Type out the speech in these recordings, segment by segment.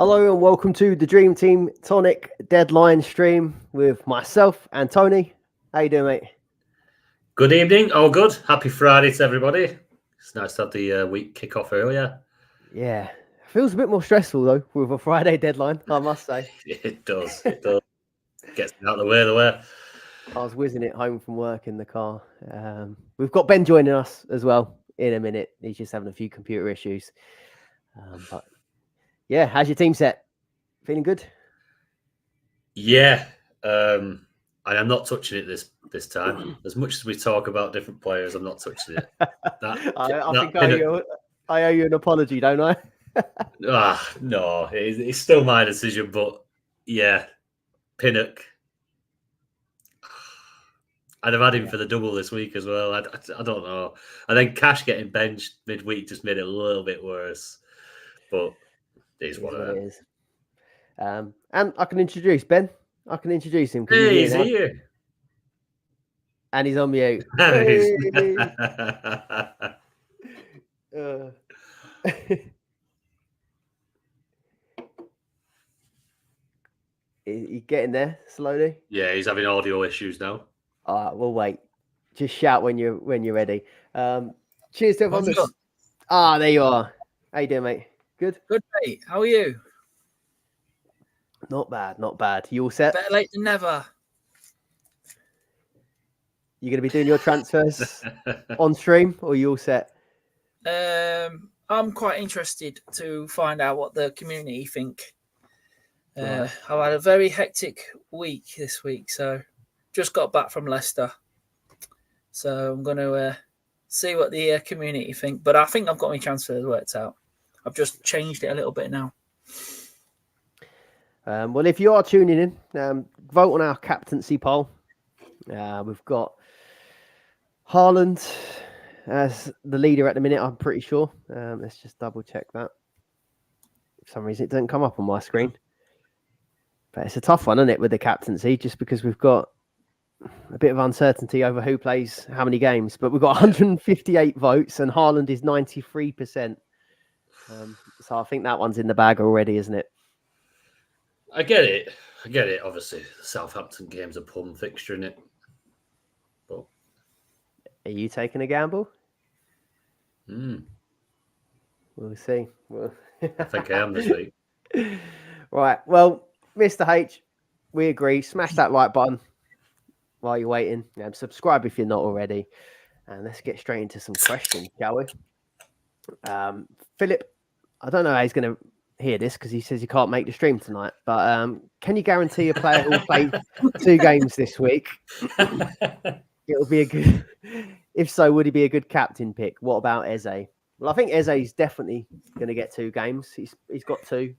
Hello and welcome to the Dream Team Tonic deadline stream with myself and Tony. How you doing, mate? Good evening. All good. Happy Friday to everybody. It's nice to have the week kick off earlier. Yeah, feels a bit more stressful though with a Friday deadline, I must say. It does. It does. Gets out of the way. I was whizzing it home from work in the car. We've got Ben joining us as well in a minute. He's just having a few computer issues. But yeah, how's your team set? Feeling good? Yeah. I am not touching it this time. As much as we talk about different players, I'm not touching it. I owe you an apology, don't I? No, it's still my decision, but yeah, Pinnock. I'd have had him for the double this week as well. I don't know. And then Cash getting benched midweek just made it a little bit worse. But it is what it is. And I can introduce Ben. I can introduce him. Hey, he's here. And he's on mute. He's getting there slowly. Yeah, he's having audio issues now. All right, we'll wait. Just shout when you're ready. Cheers to everyone. There you are. How you doing, mate? Good? Good, mate. How are you? Not bad, not bad. You all set? Better late than never. You going to be doing your transfers on stream, or are you all set? I'm quite interested to find out what the community think. I've had a very hectic week this week, so just got back from Leicester. So I'm going to see what the community think. But I think I've got my transfers worked out. I've just changed it a little bit now. Well, if you are tuning in, vote on our captaincy poll. We've got Haaland as the leader at the minute, I'm pretty sure. Let's just double check that. For some reason, it doesn't come up on my screen. But it's a tough one, isn't it, with the captaincy, just because we've got a bit of uncertainty over who plays how many games. But we've got 158 votes and Haaland is 93%. So I think that one's in the bag already, isn't it? I get it. Obviously, the Southampton game's a plum fixture, isn't it? But are you taking a gamble? We'll see. I think I am this week. Right. Well, Mr. H, we agree. Smash that like button while you're waiting. Subscribe if you're not already. And let's get straight into some questions, shall we? Philip, I don't know how he's going to hear this because he says he can't make the stream tonight. But can you guarantee a player will play 2 games this week? It'll be a good. If so, would he be a good captain pick? What about Eze? Well, I think Eze is definitely going to get 2 games. He's got 2.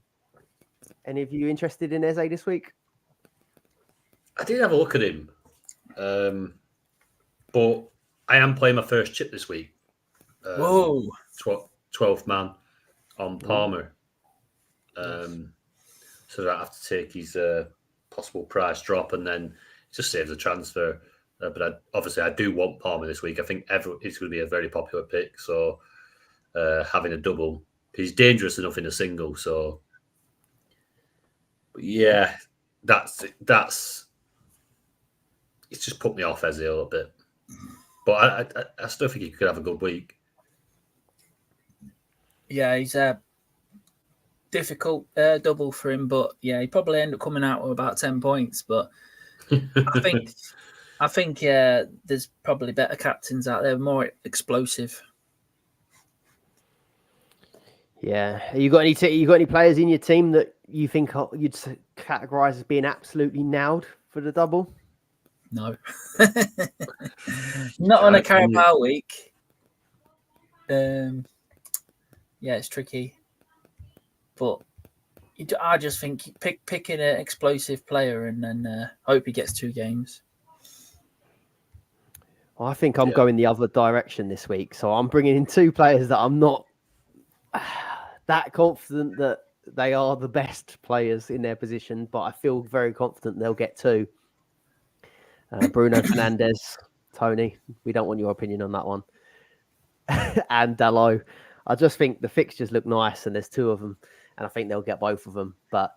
Any of you interested in Eze this week? I did have a look at him, but I am playing my first chip this week. 12th man on Palmer. So that I have to take his possible price drop and then just saves a transfer. But I do want Palmer this week. I think it's going to be a very popular pick. So having a double, he's dangerous enough in a single. So yeah, that's it's just put me off Eze a little bit. But I still think he could have a good week. Yeah, he's a difficult double for him, but yeah, he probably end up coming out with about 10 points. But I think there's probably better captains out there, more explosive. Yeah, you got any players in your team that you think you'd categorise as being absolutely nailed for the double? No, not on a Carabao week. Yeah, it's tricky, but I just think picking an explosive player and then hope he gets 2 games. I think I'm going the other direction this week, so I'm bringing in 2 players that I'm not that confident that they are the best players in their position, but I feel very confident they'll get 2. Bruno Fernandes, Tony, we don't want your opinion on that one. And Dalot. I just think the fixtures look nice and there's 2 of them. and I think they'll get both of them. But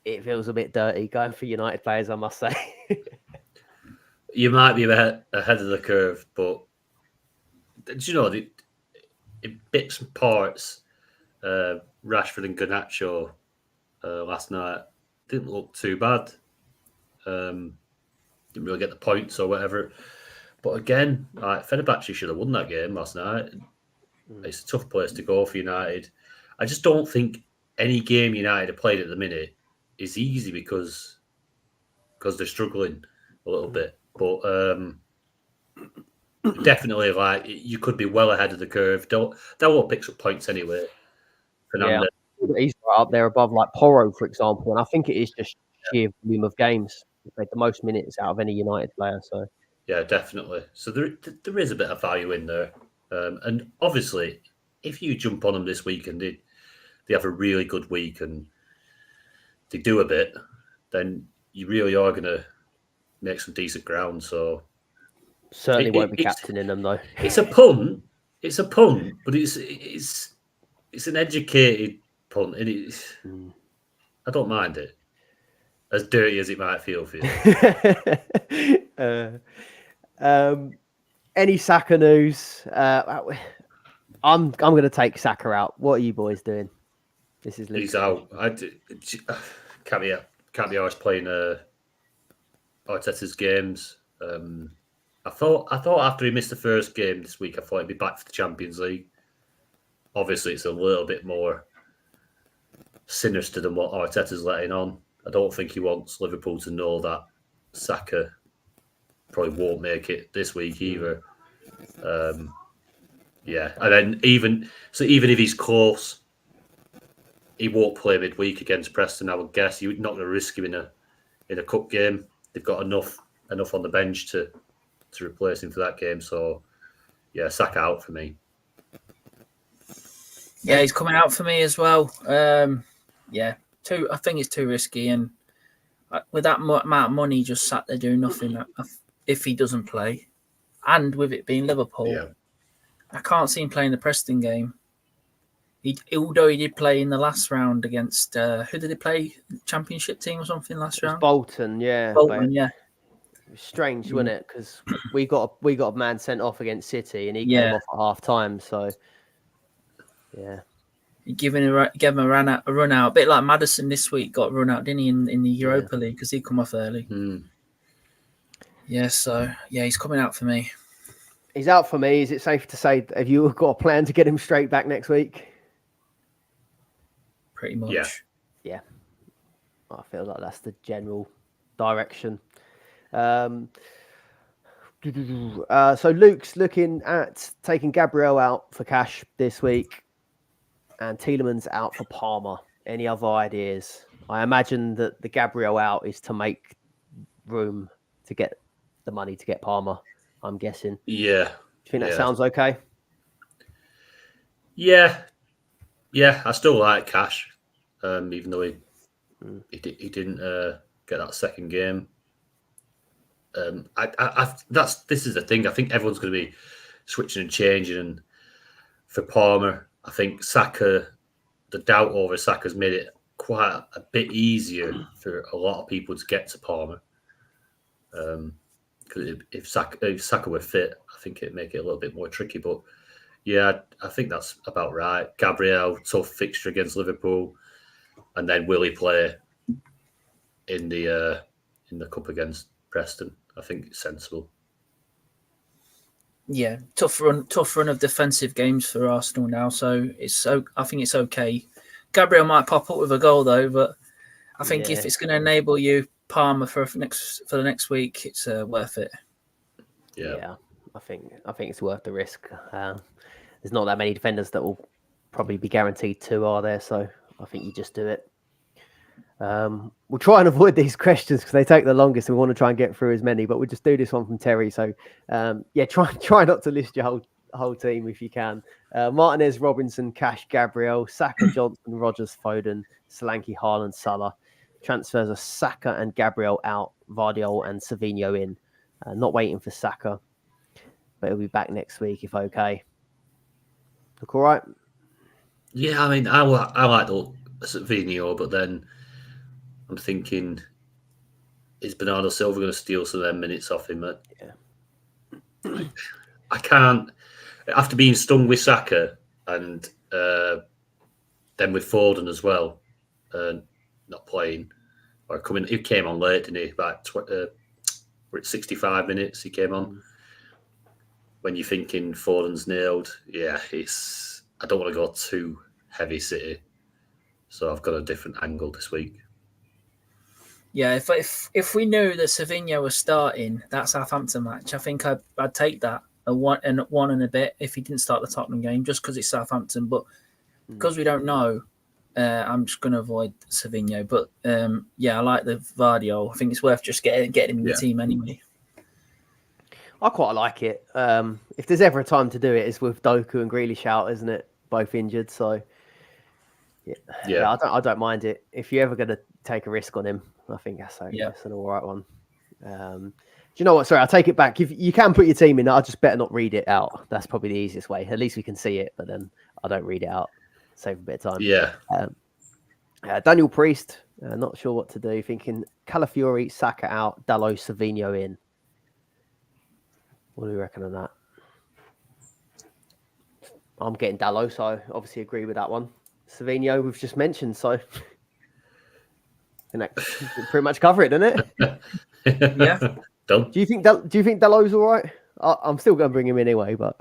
it feels a bit dirty going for United players, I must say. You might be ahead of the curve, but do you know, in bits and parts, Rashford and Garnacho last night didn't look too bad. Didn't really get the points or whatever. But again, Fenerbahce should have won that game last night. It's a tough place to go for United. I just don't think any game United have played at the minute is easy because they're struggling a little bit. But definitely, like, you could be well ahead of the curve. They'll pick up points anyway. Fernandez. Yeah, he's right up there above like Porro, for example, and I think it is just sheer volume of games. He's played the most minutes out of any United player. So yeah, definitely. So there is a bit of value in there, and obviously, if you jump on them this week and they have a really good week and they do a bit, then you really are going to make some decent ground. So certainly won't be captaining them though. It's a punt. It's a punt, but it's an educated punt, and I don't mind it, as dirty as it might feel for you. Any Saka news? I'm going to take Saka out. What are you boys doing? This is Luke's He's out. Can't be arsed playing Arteta's games. I thought after he missed the first game this week, I thought he'd be back for the Champions League. Obviously, it's a little bit more sinister than what Arteta's letting on. I don't think he wants Liverpool to know that Saka probably won't make it this week either. Yeah, and then even if he's close, he won't play midweek against Preston. I would guess you're not going to risk him in a cup game. They've got enough on the bench to replace him for that game. So yeah, Saka out for me. Yeah, he's coming out for me as well. Yeah, I think it's too risky, and with that amount of money just sat there doing nothing if he doesn't play, and with it being Liverpool, I can't see him playing the Preston game. Although he did play in the last round against who did he play? Championship team or something last round? Bolton, yeah. Bolton, yeah. It was strange, wasn't it? Because we got a man sent off against City, and he came off at half time. So yeah, he gave him a run out, a bit like Maddison this week got run out, didn't he, in the Europa League because he come off early. Yeah, so yeah, he's coming out for me. He's out for me. Is it safe to say, have you got a plan to get him straight back next week? Pretty much. Yeah. I feel like that's the general direction. So Luke's looking at taking Gabriel out for cash this week, and Tielemans out for Palmer. Any other ideas? I imagine that the Gabriel out is to make room to get the money to get Palmer, I'm guessing. Yeah. Do you think that sounds okay? Yeah. Yeah, I still like Cash, even though he didn't get that second game. This is the thing. I think everyone's going to be switching and changing. And for Palmer, I think Saka, the doubt over Saka's made it quite a bit easier for a lot of people to get to Palmer. Because if Saka were fit, I think it'd make it a little bit more tricky. But yeah, I think that's about right. Gabriel, tough fixture against Liverpool, and then will he play in the cup against Preston? I think it's sensible. Yeah, tough run of defensive games for Arsenal now. So I think it's okay. Gabriel might pop up with a goal though, but I think if it's going to enable you Palmer for the next week, it's worth it. Yeah, I think it's worth the risk. There's not that many defenders that will probably be guaranteed to, are there? So I think you just do it. We'll try and avoid these questions because they take the longest, and we want to try and get through as many. But we'll just do this one from Terry. So try not to list your whole team if you can. Martinez, Robinson, Cash, Gabriel, Saka, Johnson, Rodgers, Foden, Solanke, Haaland, Salah. Transfers are Saka and Gabriel out, Vardiol and Savinho in. Not waiting for Saka, but he'll be back next week if okay. Look all right? Yeah, I mean, I like the Savinho, but then I'm thinking, is Bernardo Silva going to steal some of them minutes off him? Yeah. I can't. After being stung with Saka and then with Foden as well, not playing or coming. He came on late, didn't he? About we're at 65 minutes. He came on. When you're thinking Foden's nailed, yeah, it's. I don't want to go too heavy City, so I've got a different angle this week. Yeah, if we knew that Savinho was starting that Southampton match, I think I'd take that a one and a bit if he didn't start the Tottenham game, just because it's Southampton. But because we don't know, I'm just going to avoid Savinho. But yeah, I like the Vardio. I think it's worth just getting him in the team anyway. I quite like it. If there's ever a time to do it, it's with Doku and Grealish out, isn't it? Both injured, so yeah. I don't mind it. If you're ever going to take a risk on him, I think that's an all right one. Do you know what? Sorry, I'll take it back. If you can put your team in, I'll just better not read it out. That's probably the easiest way. At least we can see it, but then I don't read it out. Save a bit of time. Yeah. Daniel Priest, not sure what to do. Thinking Calafiori, Saka out, Dalot, Savinho in. What do you reckon on that? I'm getting Dalot, so I obviously agree with that one. Savinho, we've just mentioned, so that pretty much cover it, doesn't it? Yeah. Done. Do you think Dalot's all right? I'm still going to bring him in anyway, but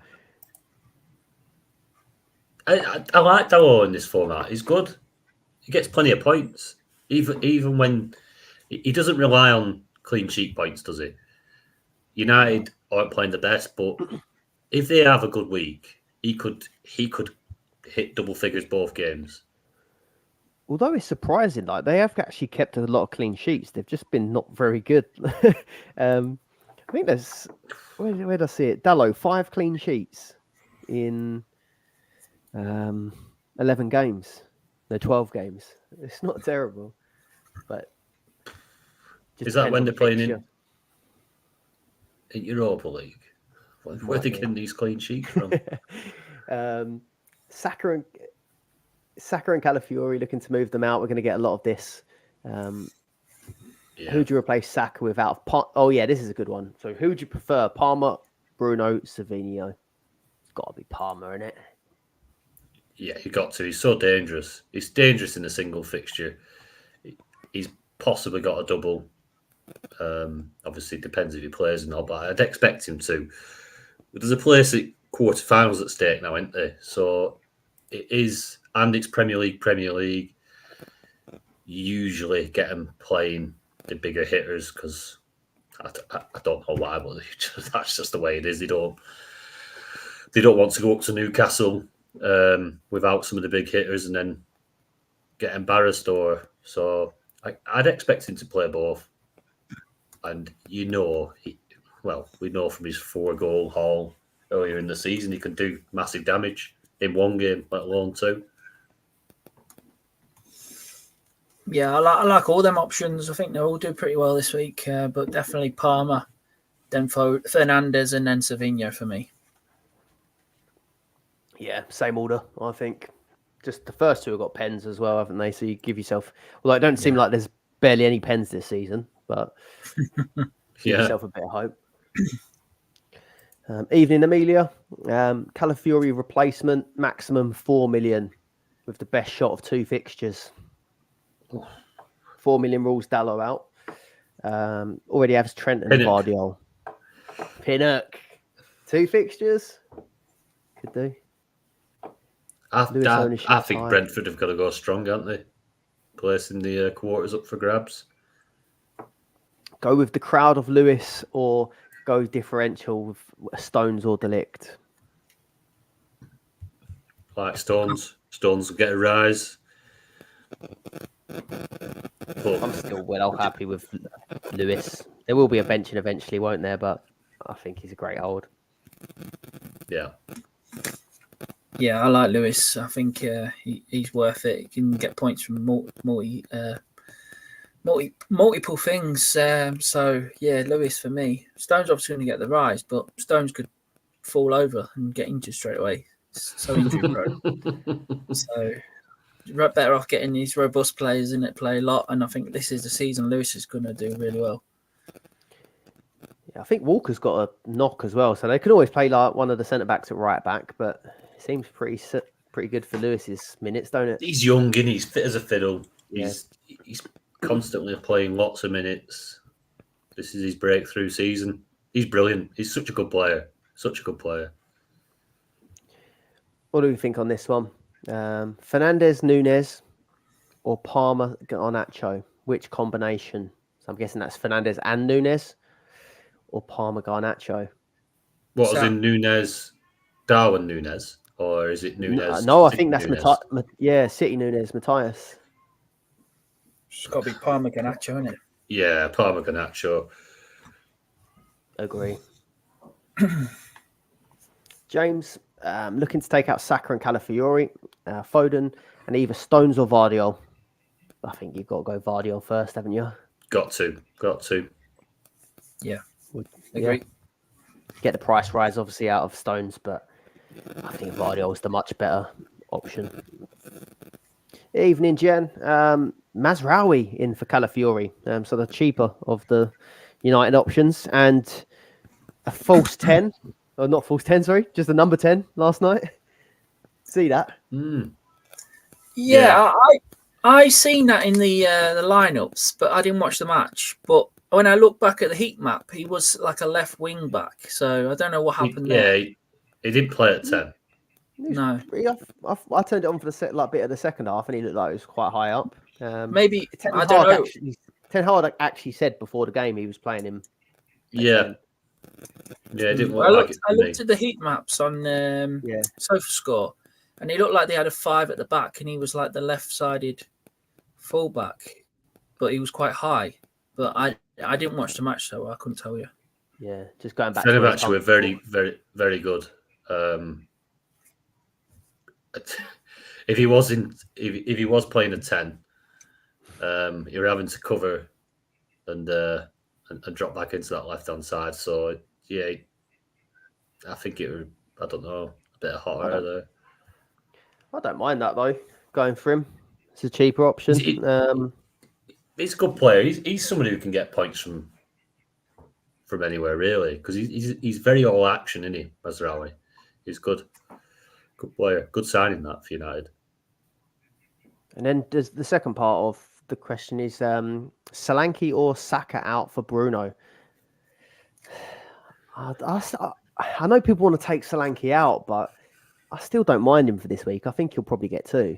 I like Dalot in this format. He's good. He gets plenty of points, even when he doesn't rely on clean sheet points, does he? United aren't playing the best, but if they have a good week, he could hit double figures both games. Although it's surprising, like they have actually kept a lot of clean sheets. They've just been not very good. I think there's where did I see it? Dalot 5 clean sheets in 11 games. No, 12 games. It's not terrible, but is that when they're playing in Europa League? Where are they getting these clean sheets from? Saka and Calafiori looking to move them out. We're going to get a lot of this. Who do you replace Saka with out of? Oh yeah, this is a good one. So who do you prefer? Palmer, Bruno, Savinho? It's got to be Palmer, isn't it? Yeah, you got to. He's so dangerous. He's dangerous in a single fixture. He's possibly got a double. Obviously, it depends if he plays or not, but I'd expect him to. But there's a place at quarterfinals at stake now, isn't there? So it is, and it's Premier League. You usually get them playing the bigger hitters because I don't know why, but that's just the way it is. They don't want to go up to Newcastle without some of the big hitters and then get embarrassed. So I'd expect him to play both. And we know from his 4-goal haul earlier in the season, he can do massive damage in one game, let alone two. Yeah, I like all them options. I think they all do pretty well this week, but definitely Palmer, then Fernandes, and then Savinho for me. Yeah, same order, I think. Just the first two have got pens as well, haven't they? So you give yourself... Well, it don't seem like there's barely any pens this season, but give yourself a bit of hope. Evening, Amelia. Calafiori replacement, maximum 4 million with the best shot of 2 fixtures. 4 million rules Dalot out. Already has Trent and Vardiol. Pinnock. 2 fixtures. Could do. I think Brentford have got to go strong, haven't they? Placing the quarters up for grabs. Go with the crowd of Lewis or go differential with Stones or Delict. Like Stones. Stones will get a rise. But I'm still well happy with Lewis. There will be a benching eventually, won't there? But I think he's a great hold. Yeah. Yeah, I like Lewis. I think he's worth it. He can get points from multiple things. So yeah, Lewis for me. Stone's obviously going to get the rise, but Stones could fall over and get injured straight away. so injury prone. So better off getting these robust players in it, play a lot. And I think this is the season Lewis is going to do really well. Yeah, I think Walker's got a knock as well, so they could always play like one of the centre backs at right back, but it seems pretty good for Lewis's minutes, don't it? He's young and he's fit as a fiddle. Yeah. He's constantly playing lots of minutes. This is his breakthrough season. He's brilliant. He's such a good player. Such a good player. What do we think on this one? Fernandes, Nunes, or Palmer, Garnacho? Which combination? So I'm guessing that's Fernandes and Nunes, or Palmer, Garnacho. What, as in Nunes, Darwin Nunes? Or is it Nunes? No, I think that's City Nunes, Matthias. It's got to be Palmer, Garnacho, isn't it? Yeah, Palmer, Garnacho. Agree. James, looking to take out Saka and Calafiori, Foden, and either Stones or Vardiol. I think you've got to go Vardiol first, haven't you? Got to. Yeah. Agree. Get the price rise, obviously, out of Stones, but I think Vardiol is the much better option. Evening, Jen. Mazraoui in for Calafiori, so the cheaper of the United options, and a false 10, or not false 10, sorry, just a number 10 last night. See that? Yeah, I seen that in the lineups, but I didn't watch the match. But when I look back at the heat map, he was like a left wing back, so I don't know what happened there. Yeah, he didn't play at 10. No, I turned it on for the bit of the second half, and he looked like he was quite high up. Maybe I don't know. Ten Hag actually said before the game he was playing him. Yeah, it didn't look I like looked at the heat maps on SofaScore, and he looked like they had a 5 at the back, and he was like the left-sided fullback, but he was quite high. But I didn't watch the match, so I couldn't tell you. Yeah, just going back. Fenerbahce were very, very, very good. If he was playing a 10, you're having to cover and drop back into that left hand side. So yeah, I think it would. I don't know, a bit hotter there. I don't mind that though. Going for him, it's a cheaper option. He's a good player. He's somebody who can get points from anywhere really, because he's very all action, isn't he, Mazraoui? He's good. Good player. Good signing that for United. And then there's the second part of the question is Solanke or Saka out for Bruno. I know people want to take Solanke out, but I still don't mind him for this week. I think he'll probably get 2.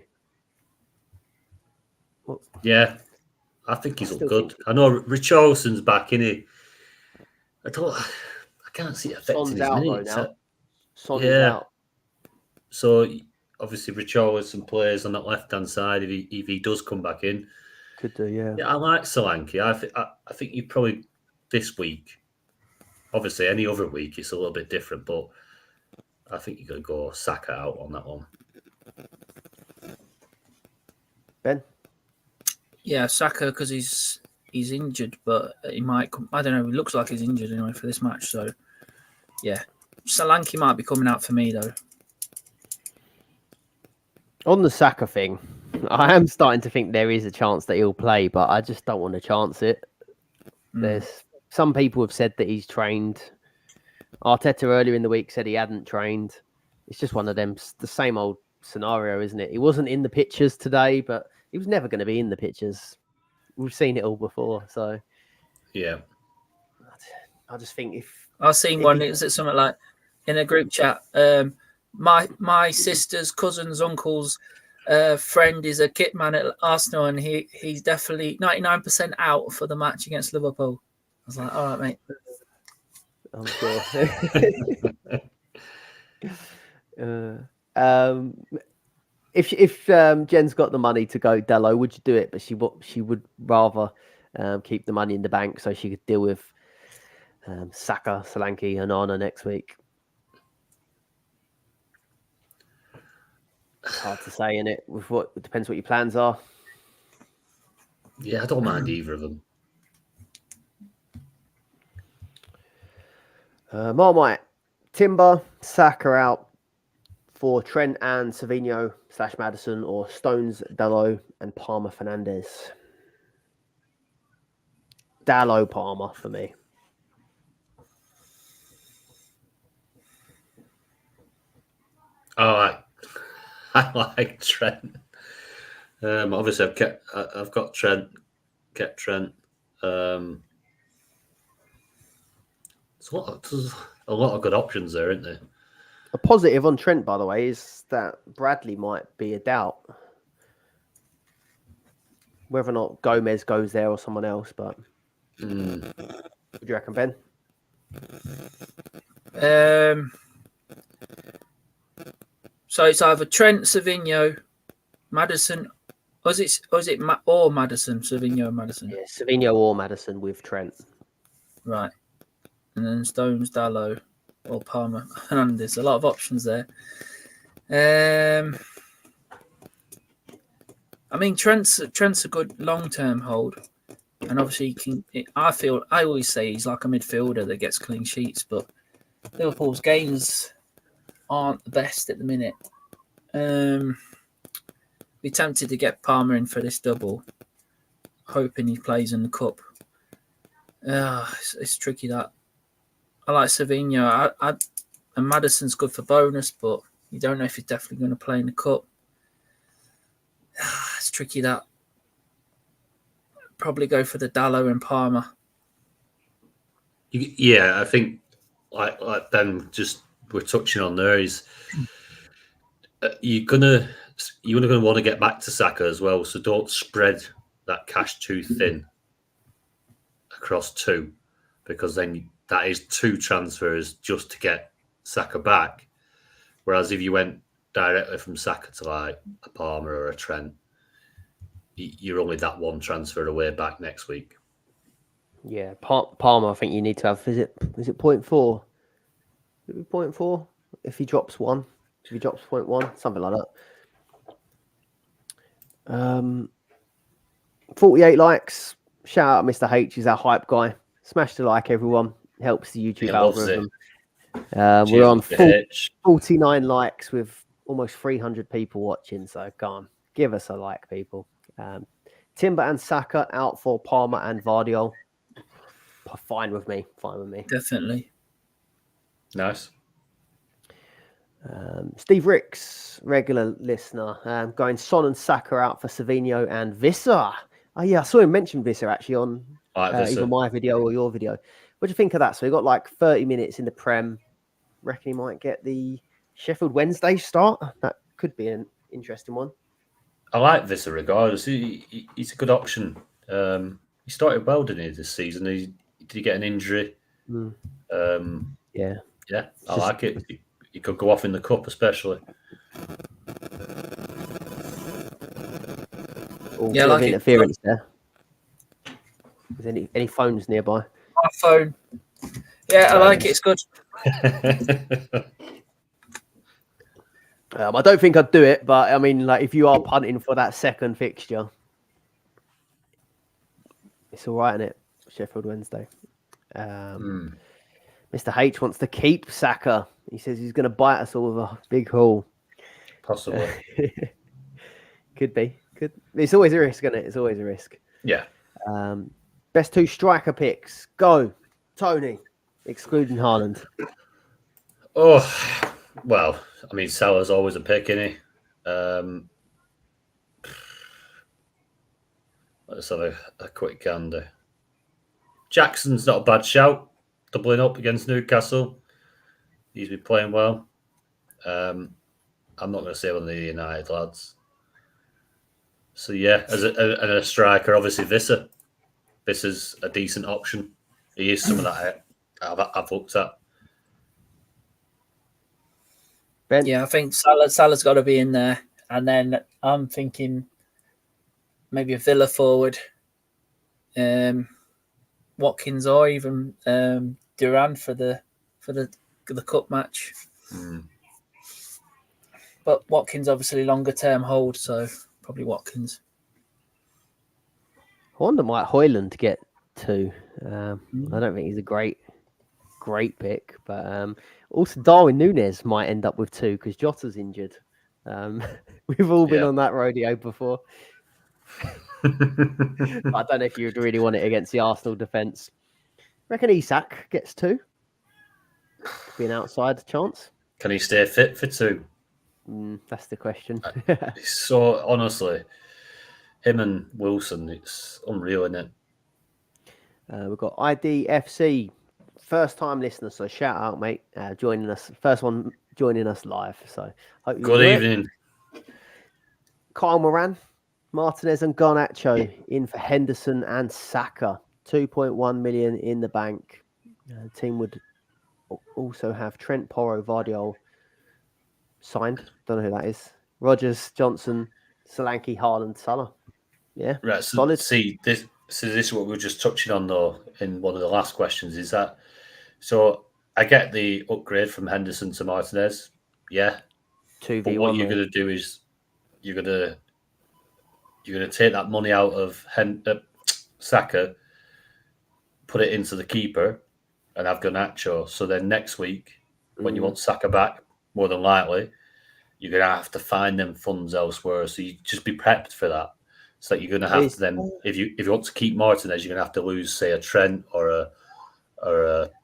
Yeah, I think he's good. I know Richarlison's back, innit? I can't see it affecting his minutes. Son's out. So obviously Richarlison plays on that left-hand side if he does come back in. Could do, yeah. Yeah, I like Solanke. I think you probably this week. Obviously, any other week it's a little bit different, but I think you're going to go Saka out on that one. Ben? Yeah, Saka, because he's injured, but he might come. I don't know. He looks like he's injured anyway for this match. So, yeah, Solanke might be coming out for me though. On the Saka thing, I am starting to think there is a chance that he'll play, but I just don't want to chance it. There's some people have said that he's trained. Arteta earlier in the week said he hadn't trained. It's just one of them, the same old scenario, isn't it? He wasn't in the pictures today, but he was never going to be in the pictures. We've seen it all before, so yeah. I just think I've seen one. Is it something like in a group chat? My sister's cousin's uncle's friend is a kit man at Arsenal, and he's definitely 99% out for the match against Liverpool. I was like, all right, mate. I'm sure. If Jen's got the money to go Dello, would you do it? But she would rather keep the money in the bank so she could deal with Saka, Solanke, and Onana next week. Hard to say, innit? It depends what your plans are. Yeah, I don't mind either of them. Marmite, Timber, Saka out, for Trent and Savinho / Maddison, or Stones, Dalot, and Palmer Fernandez. Dalot Palmer for me. I like Trent. Obviously, I've got Trent. Kept Trent. There's a lot of good options there, isn't there? A positive on Trent, by the way, is that Bradley might be a doubt. Whether or not Gomez goes there or someone else, but what do you reckon, Ben? So it's either Trent, Savinho, Maddison, or is it Maddison, Savinho, Maddison? Yeah, Savinho or Maddison with Trent. Right. And then Stones, Dalot, or Palmer. And there's a lot of options there. I mean, Trent's a good long-term hold. And obviously, I always say he's like a midfielder that gets clean sheets, but Liverpool's games aren't the best at the minute. Be tempted to get Palmer in for this double, hoping he plays in the cup. It's tricky that. I like Savinho. And Maddison's good for bonus, but you don't know if he's definitely going to play in the cup. It's tricky that. Probably go for the Dalot and Palmer. Yeah, I think like Ben just we're touching on there is you're gonna want to get back to Saka as well, so don't spread that cash too thin across two, because then that is two transfers just to get Saka back. Whereas if you went directly from Saka to like a Palmer or a Trent, you're only that one transfer away back next week. Yeah, Palmer, I think you need to have, is it 0.4? Is it 0.4? If he drops 1, if he drops 0.1, something like that. 48 likes. Shout out Mr. H, he's our hype guy. Smash the like, everyone. Helps the YouTube algorithm. We're on 49 likes with almost 300 people watching, so come on, give us a like, people. Timber and Saka out for Palmer and Vardiol. Fine with me. Definitely. Nice. Steve Ricks, regular listener, going Son and Saka out for Savinho and Visser. Oh yeah, I saw him mention Visser actually on either my video or your video. What do you think of that? So he got like 30 minutes in the Prem. Reckon he might get the Sheffield Wednesday start. That could be an interesting one. I like Visser regardless. He's a good option. He started well, didn't he, this season? Did he get an injury? Yeah. I like it. He could go off in the cup, especially. Yeah, like interference there. Is there any phones nearby? My phone. Yeah, I like it. It's good. I don't think I'd do it, but I mean, like, if you are punting for that second fixture, it's all right, isn't it? Sheffield Wednesday. Mr. H wants to keep Saka. He says he's going to bite us all with a big haul. Possibly. Could be. It's always a risk, isn't it? It's always a risk. Yeah. Best 2 striker picks. Go. Tony, excluding Haaland. Oh, well, I mean, Salah's always a pick, isn't he? Let's have a quick gander. Jackson's not a bad shout. Doubling up against Newcastle. He's been playing well. I'm not going to say one of the United lads. So, yeah, as a striker, obviously Visser. Visser's a decent option. He is some of that I've looked at. Ben? Yeah, I think Salah's got to be in there. And then I'm thinking maybe a Villa forward. Watkins or even Duran for the cup match. But Watkins obviously longer term hold, so probably Watkins. I wonder might Højlund get 2. I don't think he's a great great pick. But also Darwin Núñez might end up with 2 because Jota's injured. We've all been on that rodeo before. I don't know if you'd really want it against the Arsenal defence. Reckon Isak gets 2. Could be an outside chance. Can he stay fit for 2? That's the question. So honestly, him and Wilson, it's unreal, isn't it? We've got IDFC, first time listener, so shout out, mate. Joining us, first one joining us live. So hope you Good enjoy evening. it. Kyle Moran, Martinez and Garnacho in for Henderson and Saka. 2.1 million in the bank. The team would also have Trent, Porro, Vardiol signed. Don't know who that is. Rogers, Johnson, Solanke, Haaland, Salah. Yeah, Right. So solid. see this. So this is what we were just touching on though in one of the last questions. Is that so? I get the upgrade from Henderson to Martinez. Yeah. 2v1. But what you're going to do is you're going to take that money out of Saka, put it into the keeper, and have Garnacho. So then next week, when you want Saka back, more than likely, you're going to have to find them funds elsewhere. So you just be prepped for that. So that you're going to have to then, if you want to keep Martinez, you're going to have to lose, say, a Trent or a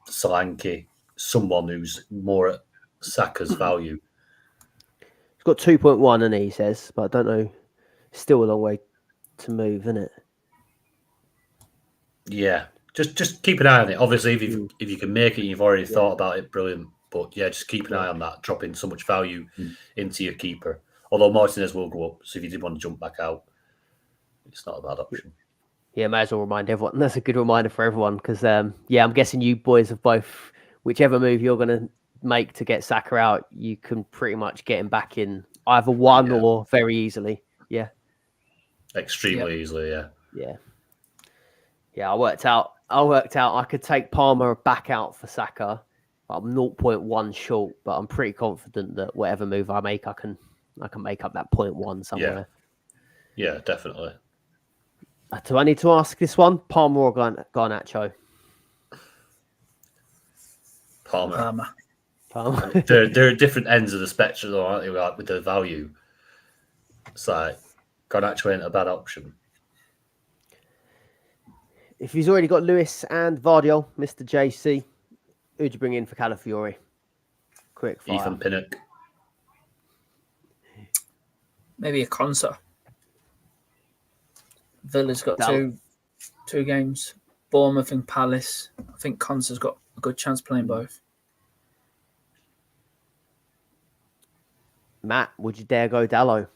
Solanke, someone who's more at Saka's value. He's got 2.1, and he says, but I don't know. Still a long way to move, isn't it? Yeah, just keep an eye on it. Obviously, if you can make it, you've already thought about it. Brilliant, but yeah, just keep an eye on that. Dropping so much value into your keeper. Although Martinez will go up, so if you did want to jump back out, it's not a bad option. Yeah, may as well remind everyone. That's a good reminder for everyone because, I'm guessing you boys have both, whichever move you're going to make to get Saka out, you can pretty much get him back in either one or very easily. Yeah. Extremely easily, yeah. Yeah. Yeah, I worked out I could take Palmer back out for Saka. I'm 0.1 short, but I'm pretty confident that whatever move I make, I can make up that 0.1 somewhere. Yeah, definitely. Do I need to ask this one? Palmer or Garnacho? Palmer. Palmer. There are different ends of the spectrum, though, aren't they, with the value. It's like Garnacho ain't a bad option. If he's already got Lewis and Vardiol, Mr. JC, who'd you bring in for Calafiori? Quick fire. Ethan Pinnock. Maybe a Konsa. Villa's got two games. Bournemouth and Palace. I think Konsa's got a good chance playing both. Matt, would you dare go Dallo?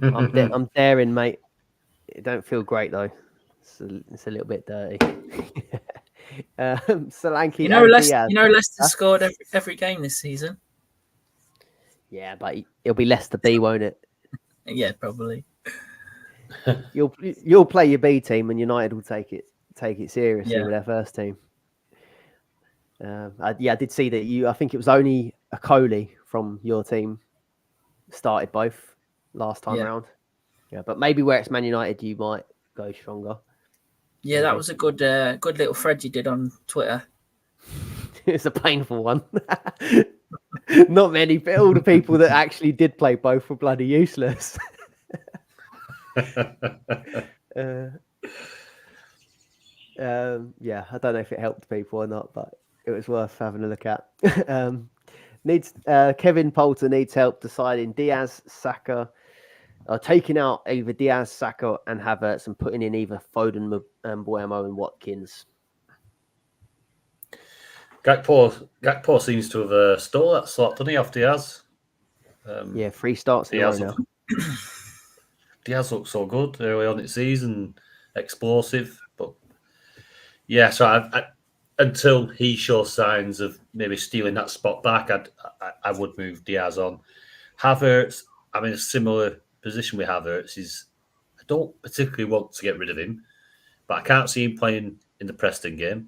I'm daring, mate. It don't feel great though. It's a little bit dirty. Solanke. Leicester scored every game this season. Yeah, but it'll be Leicester B, won't it? Yeah, probably. You'll play your B team, and United will take it seriously with their first team. I did see that I think it was only Akoli from your team started both last time round. Yeah, but maybe where it's Man United, you might go stronger. Yeah, that was a good little thread you did on Twitter. It's a painful one. Not many, but all the people that actually did play both were bloody useless. I don't know if it helped people or not, but it was worth having a look at. Kevin Poulter needs help deciding Diaz, Saka, taking out either Diaz, Saka, and Havertz, and putting in either Foden, Mbuemo, and Watkins. Gakpo seems to have stole that slot, doesn't he, off Diaz? 3 starts in a row now. Diaz looked so good early on in the season, explosive, but yeah. So I until he shows signs of maybe stealing that spot back, I would move Diaz on. Havertz, I'm in a similar position with Havertz. I don't particularly want to get rid of him, but I can't see him playing in the Preston game,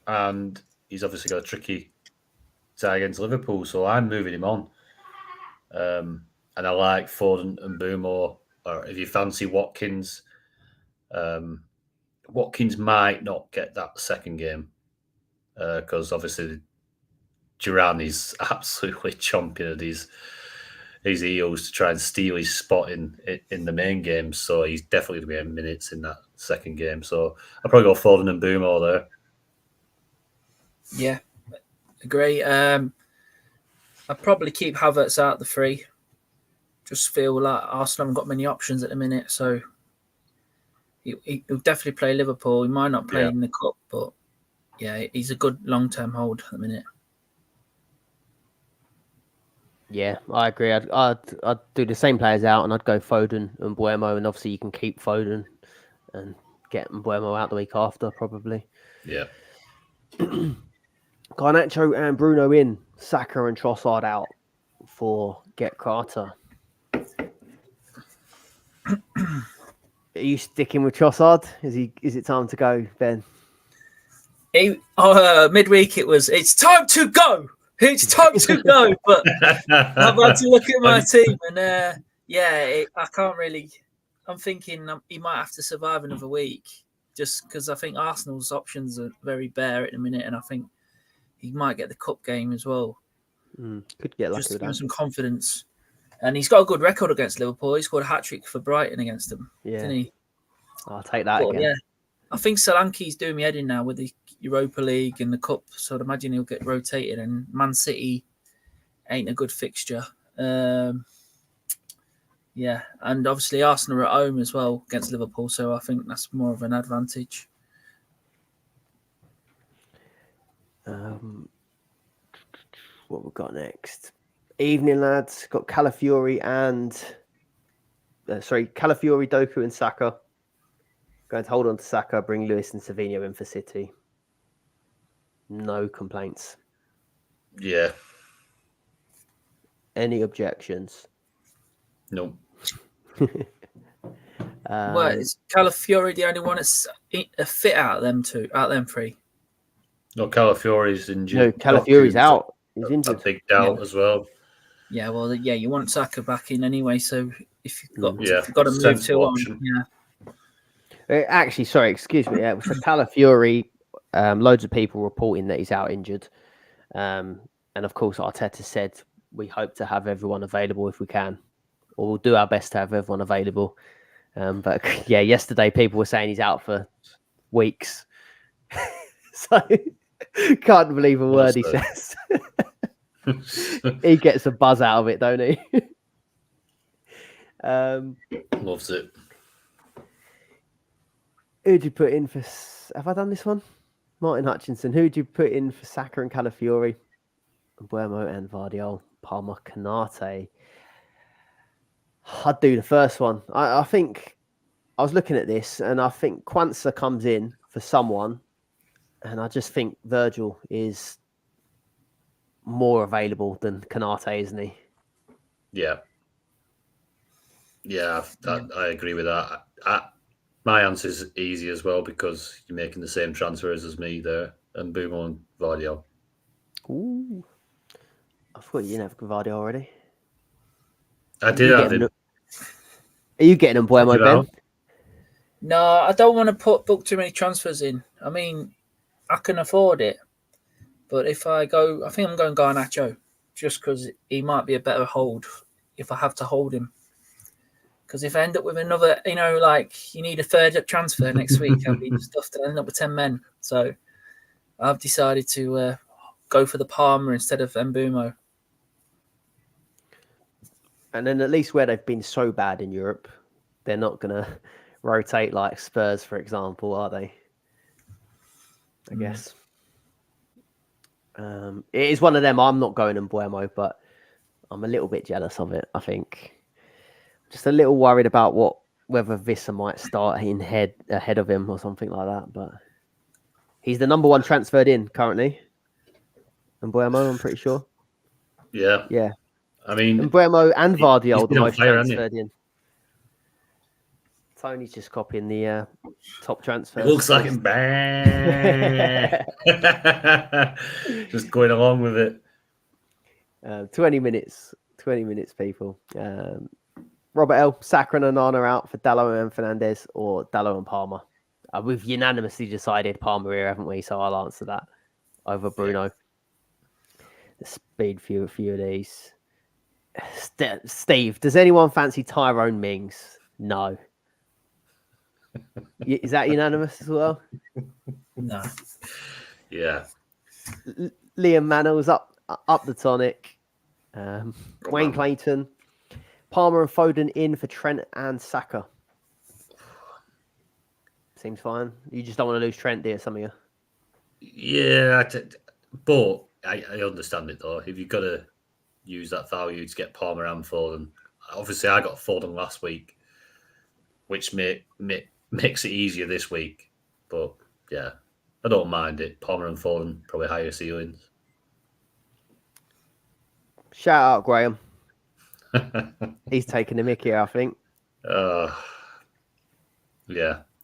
and he's obviously got a tricky tie against Liverpool, so I'm moving him on. And I like Foden and Boomo, or if you fancy Watkins, Watkins might not get that second game. because obviously Girani's absolutely chomping at his heels to try and steal his spot in the main game. So he's definitely going to be in minutes in that second game. So I'll probably go Foden and Boomo there. Yeah, agree. I'd probably keep Havertz out the three. Just feel like Arsenal haven't got many options at the minute, so he'll definitely play Liverpool. He might not play in the cup, but yeah, he's a good long-term hold at the minute. Yeah, I agree. I'd do the same players out, and I'd go Foden and Buemo, and obviously you can keep Foden and get Buemo out the week after, probably. Yeah. Garnacho and Bruno in, Saka and Trossard out for Get Carter. Are you sticking with Trossard? Is it time to go, Ben? Midweek it's time to go. It's time to go. But I've had to look at my team, and I can't really. I'm thinking he might have to survive another week, just because I think Arsenal's options are very bare at the minute, and I think he might get the cup game as well. Could get lucky just to with give him that. some confidence. And he's got a good record against Liverpool. He scored a hat-trick for Brighton against them, didn't he? I'll take that again. Yeah, I think Solanke's doing me head in now with the Europa League and the Cup, so I'd imagine he'll get rotated, and Man City ain't a good fixture. And obviously Arsenal are at home as well against Liverpool, so I think that's more of an advantage. What we've got next? Evening, lads. Got Calafiori, Doku and Saka. Going to hold on to Saka, bring Lewis and Savinho in for City. No complaints. Yeah. Any objections? No. Is Calafiori the only one that's a fit out of them three? No, Calafiori's injured. No, Calafiori's out. He's injured. A big doubt as well. Yeah, well, you want Saka back in anyway. So if you've got to move sensible to option. Actually, sorry, excuse me. For Calafiori, loads of people reporting that he's out injured, and of course Arteta said we hope to have everyone available if we can, or we'll do our best to have everyone available. But yeah, yesterday people were saying he's out for weeks, so can't believe a word he says. He gets a buzz out of it, don't he? Loves it. Who'd you put in for? Have I done this one? Martin Hutchinson. Who'd you put in for Saka and Calafiori? Buemo and Vardiol. Palmer, Canate. I'd do the first one. I think I was looking at this, and I think Quansah comes in for someone, and I just think Virgil is more available than Canate, isn't he? Yeah. Yeah, I agree with that. My answer is easy as well because you're making the same transfers as me there, and Boomo and Vardiol. Ooh. I thought you didn't have Vardiol already. I did have him. Are you getting him, Buemo, Ben? No, I don't want to book too many transfers in. I mean, I can afford it. But if I go, I think I'm going Garnacho just because he might be a better hold if I have to hold him. Because if I end up with another, you need a third transfer next week, I'll be stuffed to end up with 10 men. So I've decided to go for the Palmer instead of Mbeumo. And then at least where they've been so bad in Europe, they're not going to rotate like Spurs, for example, are they? I guess. It is one of them. I'm not going in Buemo, but I'm a little bit jealous of it, I think. Just a little worried about whether Vissa might start ahead of him or something like that. But he's the number one transferred in currently. And Buemo, I'm pretty sure. Yeah. Yeah. I mean, and Buemo and Vardiol, the most fire, transferred in. Tony's just copying the top transfer. It looks like him. Just going along with it. 20 minutes, people. Robert L. Saka and Onana out for Dalot and Fernandez, or Dalot and Palmer. We've unanimously decided Palmer here, haven't we? So I'll answer that. over Bruno. The speed for a few of these. Steve, does anyone fancy Tyrone Mings? No. Is that unanimous as well? No. Yeah. Liam Mannell's up the tonic. Wayne Clayton. Palmer and Foden in for Trent and Saka. Seems fine. You just don't want to lose Trent, do you, some of you? Yeah, but I understand it though. If you've got to use that value to get Palmer and Foden, obviously I got Foden last week, which makes it easier this week. But yeah, I don't mind it. Palmer and Foden probably higher ceilings. Shout out Graham. He's taking the mickey, I think. Yeah,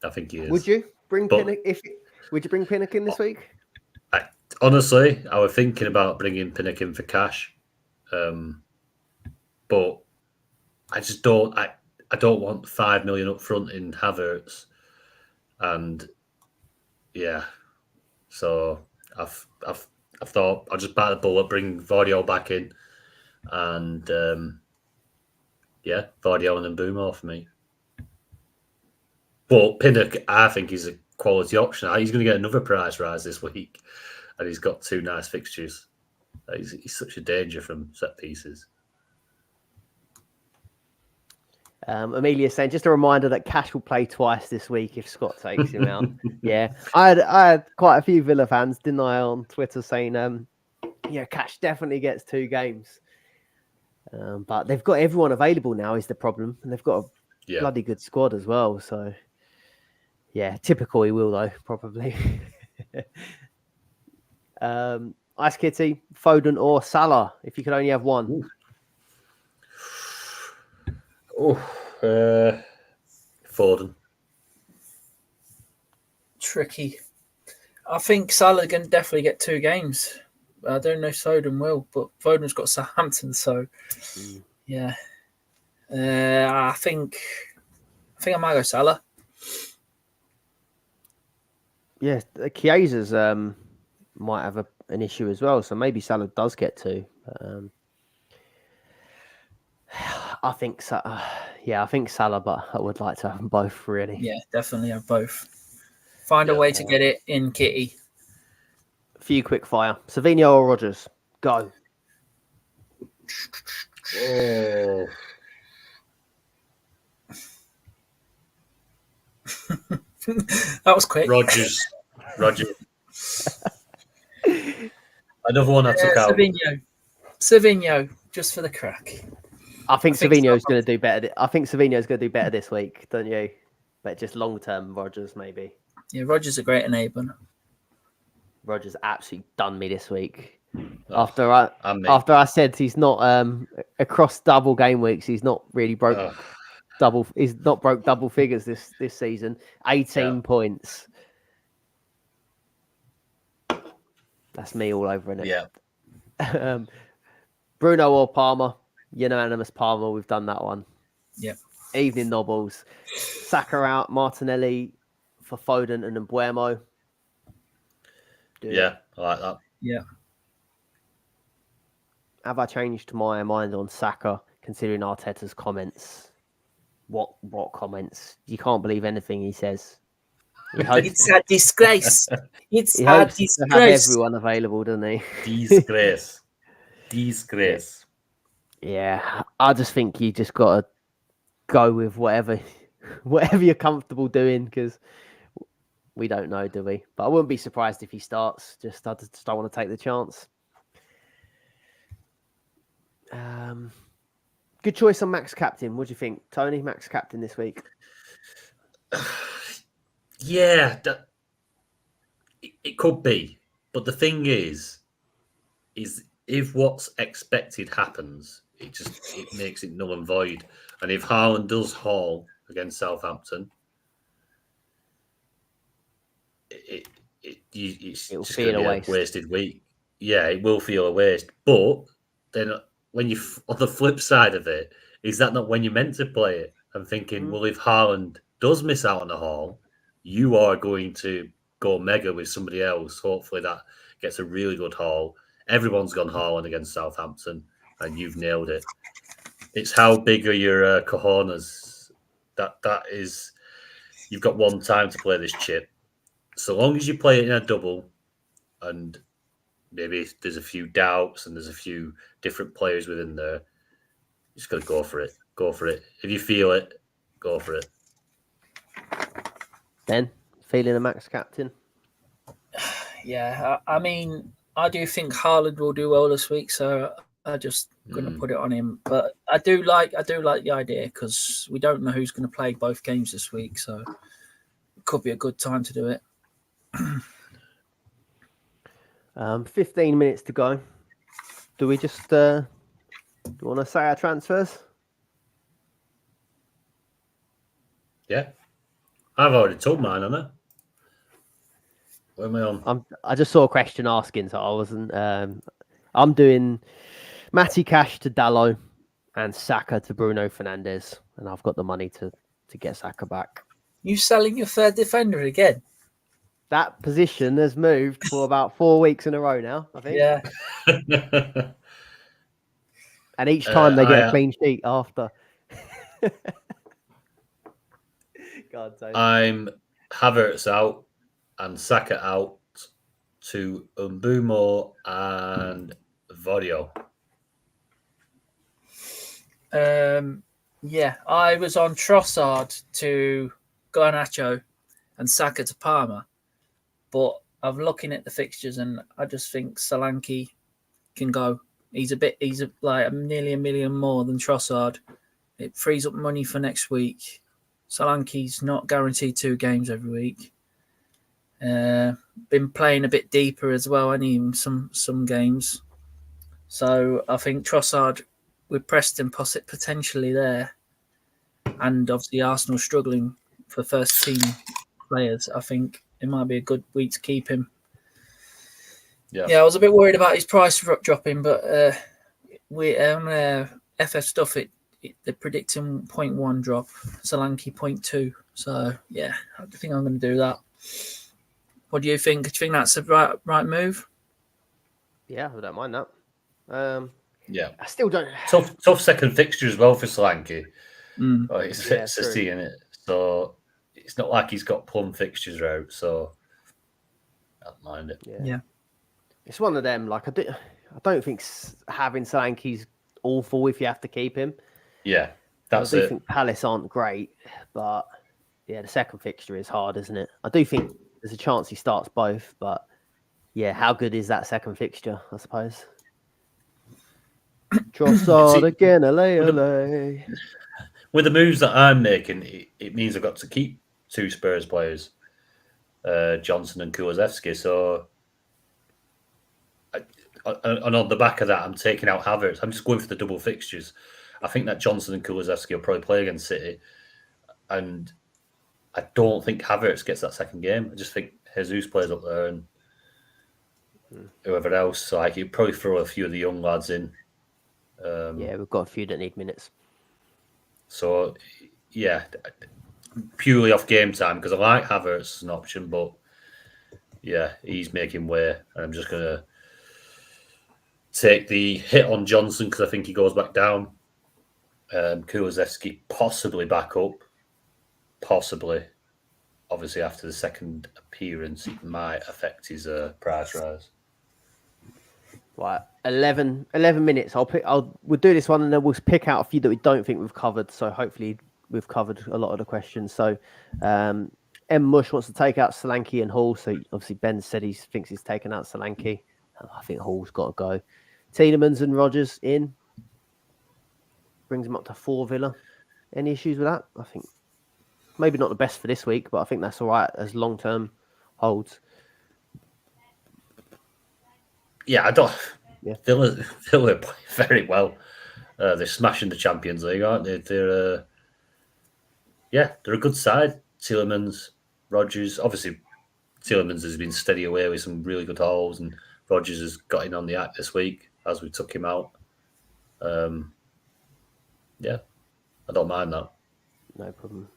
I think he is. Would you bring Pinnock? Would you bring Pinnock in this week? Honestly, I was thinking about bringing Pinnock in for cash, but I just don't. I don't want 5 million up front in Havertz, and yeah, so I've thought I'll just bite the bullet, bring Vardio back in, and Vardio and then Boomer for me. But Pinnock, I think, is a quality option. He's going to get another price rise this week, and he's got 2 nice fixtures. He's such a danger from set pieces. Amelia saying, just a reminder that Cash will play twice this week if Scott takes him out. Yeah, I had quite a few Villa fans, didn't I, on Twitter saying, Cash definitely gets 2 games. But they've got everyone available now is the problem, and they've got a bloody good squad as well. So, yeah, typical he will though, probably. Ice Kitty, Foden or Salah, if you could only have one. Foden. Tricky. I think Salah can definitely get 2 games. I don't know if Foden will, but Foden's got Southampton, so yeah. I think I might go Salah. Yeah, Chiesa's might have an issue as well, so maybe Salah does get 2. I think so. I think Salah, but I would like to have them both, really. Yeah, definitely have both. Find a way to get it in Kitty. A few quick fire. Savinho or Rodgers? Go. Oh. That was quick. Rodgers. Another one I took out. Savinho, just for the crack. I think Savinho's going to do better. I think Savinho's going to do better this week, don't you? But just long term, Rodgers maybe. Yeah, Rodgers a great enabler. Rodgers absolutely done me this week. After I said he's not across double game weeks, he's not really broke double. He's not broke double figures this season. 18 points. That's me all over it. Yeah. Bruno or Palmer? Unanimous Palmer. We've done that one. Yep. Evening Nobbles. Saka out. Martinelli for Foden and Mbuemo. Yeah, I like that. Yeah. Have I changed my mind on Saka, considering Arteta's comments? What comments? You can't believe anything he says. It's a disgrace. It's he a hopes disgrace. to have everyone available, doesn't he? Disgrace. Yeah, I just think you just got to go with whatever you're comfortable doing, because we don't know, do we? But I wouldn't be surprised if he starts. I just don't want to take the chance. Good choice on Max Captain. What do you think, Tony? Max Captain this week? Yeah, it could be. But the thing is if what's expected happens, it makes it null and void. And if Haaland does haul against Southampton, it's It'll just feel a wasted week. Yeah, it will feel a waste. But then when you on the flip side of it, is that not when you're meant to play it? I'm thinking, well, if Haaland does miss out on a haul, you are going to go mega with somebody else. Hopefully that gets a really good haul. Everyone's gone Haaland against Southampton, and you've nailed it. It's how big are your cojones? That is, you've got one time to play this chip. So long as you play it in a double, and maybe there's a few doubts and there's a few different players within there, you just got to go for it. Go for it. If you feel it, go for it. Ben, feeling a max captain? Yeah, I mean, I do think Haaland will do well this week, so I'm just going to put it on him. But I do like the idea because we don't know who's going to play both games this week, so it could be a good time to do it. 15 minutes to go. Do we just do you want to say our transfers? Yeah. I've already told mine, haven't I? Where am I on? I just saw a question asking, so I wasn't. I'm doing Matty Cash to Dallo and Saka to Bruno Fernandes, and I've got the money to get Saka back. You selling your third defender again? That position has moved for about 4 weeks in a row now, I think. Yeah. And each time they get a clean sheet after. God, I'm Havertz out and Saka out to Umbumo and Vodio. Yeah, I was on Trossard to Garnacho and Saka to Parma, but I'm looking at the fixtures and I just think Solanke can go. He's like nearly $1 million more than Trossard. It frees up money for next week. Solanke's not guaranteed 2 games every week. Been playing a bit deeper as well, and even some games. So I think Trossard with Preston potentially there, and obviously Arsenal struggling for first team players. I think it might be a good week to keep him. Yeah, I was a bit worried about his price dropping, but we FF stuff they're predicting 0.1 drop, Solanke 0.2. So yeah, I think I'm going to do that. What do you think? Do you think that's the right move? Yeah, I don't mind that. Yeah, I still don't. Tough second fixture as well for Solanke. It's Yeah, City in it, so it's not like he's got plum fixtures out. So I don't mind it. Yeah. It's one of them. Like I don't think having Solanke's awful if you have to keep him. Yeah, that's I do it. think Palace aren't great, but yeah, the second fixture is hard, isn't it? I do think there's a chance he starts both, but yeah, how good is that second fixture? I suppose. Trossard again, ole. With the moves that I'm making, it means I've got to keep 2 Spurs players, Johnson and Kulusevski. So, and on the back of that, I'm taking out Havertz. I'm just going for the double fixtures. I think that Johnson and Kulusevski will probably play against City, and I don't think Havertz gets that second game. I just think Jesus plays up there and whoever else. So I could probably throw a few of the young lads in. Yeah, we've got a few that need minutes. So, yeah, purely off game time because I like Havertz as an option, but yeah, he's making way. And I'm just going to take the hit on Johnson because I think he goes back down. Kulusevski possibly back up. Possibly. Obviously, after the second appearance, it might affect his price rise. Right, 11 minutes. We'll do this one and then we'll pick out a few that we don't think we've covered. So hopefully we've covered a lot of the questions. So M. Mush wants to take out Solanke and Hall. So obviously Ben said he thinks he's taken out Solanke. I think Hall's got to go. Tielemans and Rodgers in. Brings him up to 4 Villa. Any issues with that? I think maybe not the best for this week, but I think that's all right as long-term holds. Yeah, I don't. Yeah. Villa play very well. They're smashing the Champions League, aren't they? They're a good side. Tielemans, Rodgers. Obviously, Tielemans has been steady away with some really good hauls, and Rodgers has got in on the act this week as we took him out. Yeah, I don't mind that. No problem.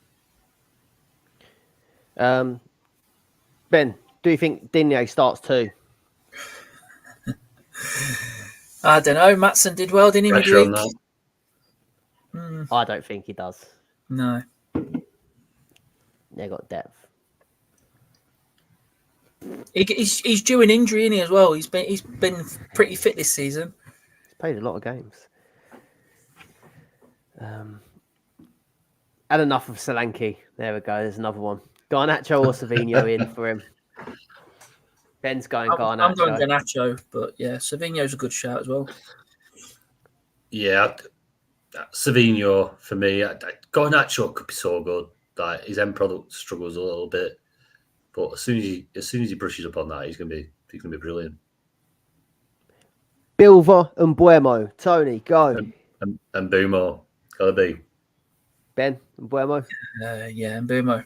Ben, Do you think Digne starts too? I don't know. Maatsen did well, didn't he, Pressure on midweek? that. I don't think he does. No. They got depth. He's due an injury, isn't he, as well? He's been pretty fit this season. He's played a lot of games. And enough of Solanke. There we go. There's another one. Garnacho or Savinho in for him. Ben's going Garnacho. I'm going Garnacho, but yeah, Savinho's a good shout as well. Yeah, Savinho for me. Garnacho could be so good. Like his end product struggles a little bit, but as soon as he brushes up on that, he's gonna be brilliant. Bilva and Buemo. Tony, go. And Boomo, gotta be. Ben and Buemo. Yeah, and Boomo.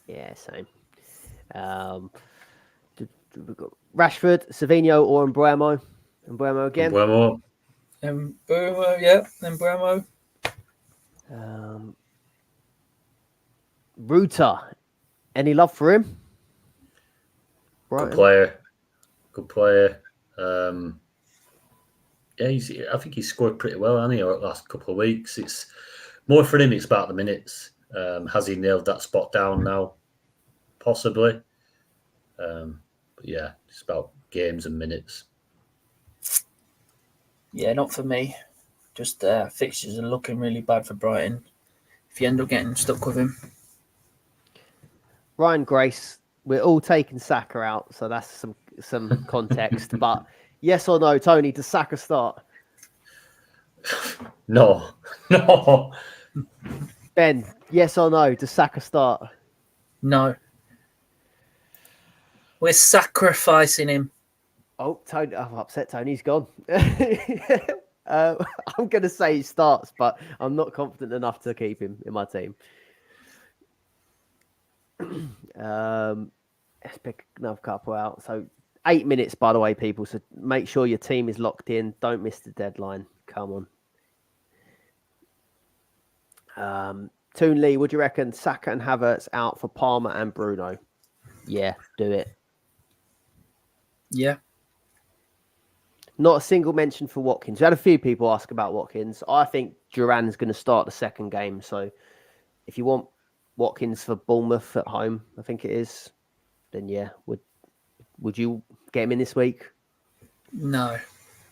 Yeah, same. We've got Rashford, Savinho, or Mbuemo. Mbuemo again. Mbuemo. And Boomo, yeah, and Buemo. Ruta. Any love for him? Good player. Yeah, I think he's scored pretty well, hasn't he, over the last couple of weeks. It's more for him, it's about the minutes. Has he nailed that spot down now? Possibly. But yeah, it's about games and minutes. Yeah, not for me. Just fixtures are looking really bad for Brighton. If you end up getting stuck with him. Ryan Grace, we're all taking Saka out, so that's some context. But yes or no, Tony, does Saka start? No. Ben, yes or no, does Saka start? No. We're sacrificing him. Oh, Tony, I've upset Tony's gone. I'm going to say he starts, but I'm not confident enough to keep him in my team. Let's pick another couple out. So 8 minutes, by the way, people. So make sure your team is locked in. Don't miss the deadline. Come on. Toon Lee, what do you reckon? Saka and Havertz out for Palmer and Bruno. Yeah, do it. Yeah. Not a single mention for Watkins. We had a few people ask about Watkins. I think Duran's going to start the second game. So if you want Watkins for Bournemouth at home, I think it is, then yeah, would you get him in this week? No.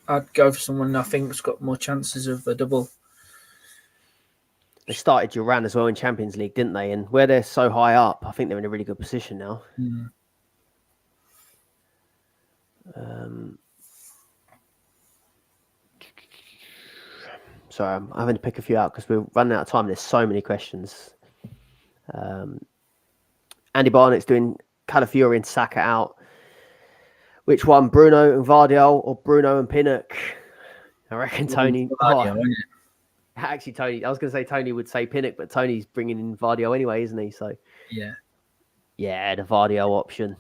I'd go for someone I think's got more chances of a double. They started Duran as well in Champions League, didn't they? And where they're so high up, I think they're in a really good position now. Sorry, I'm having to pick a few out because we're running out of time. There's so many questions. Andy Barnett's doing Calafiori and Saka out. Which one, Bruno and Vardiol or Bruno and Pinnock? I reckon Tony. Actually, Tony, I was going to say Tony would say Pinnock, but Tony's bringing in Vardiol anyway, isn't he? So yeah, the Vardiol option.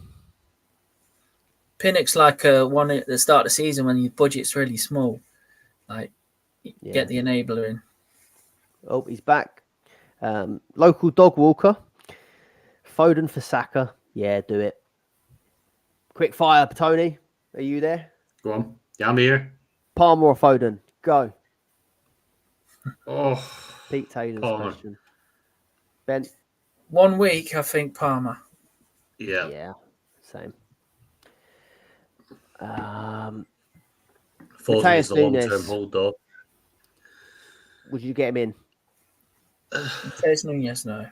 Pinnock's like one at the start of the season when your budget's really small. Like, get the enabler in. Oh, he's back. Local dog walker. Foden for Saka. Yeah, do it. Quick fire, Tony. Are you there? Go on. Yeah, I'm here. Palmer or Foden? Go. Oh, Pete Taylor's Palmer. question. Ben? 1 week, I think Palmer. Yeah, same. Foden is the long-term hold, though. Would you get him in? Matheus Nunes, no.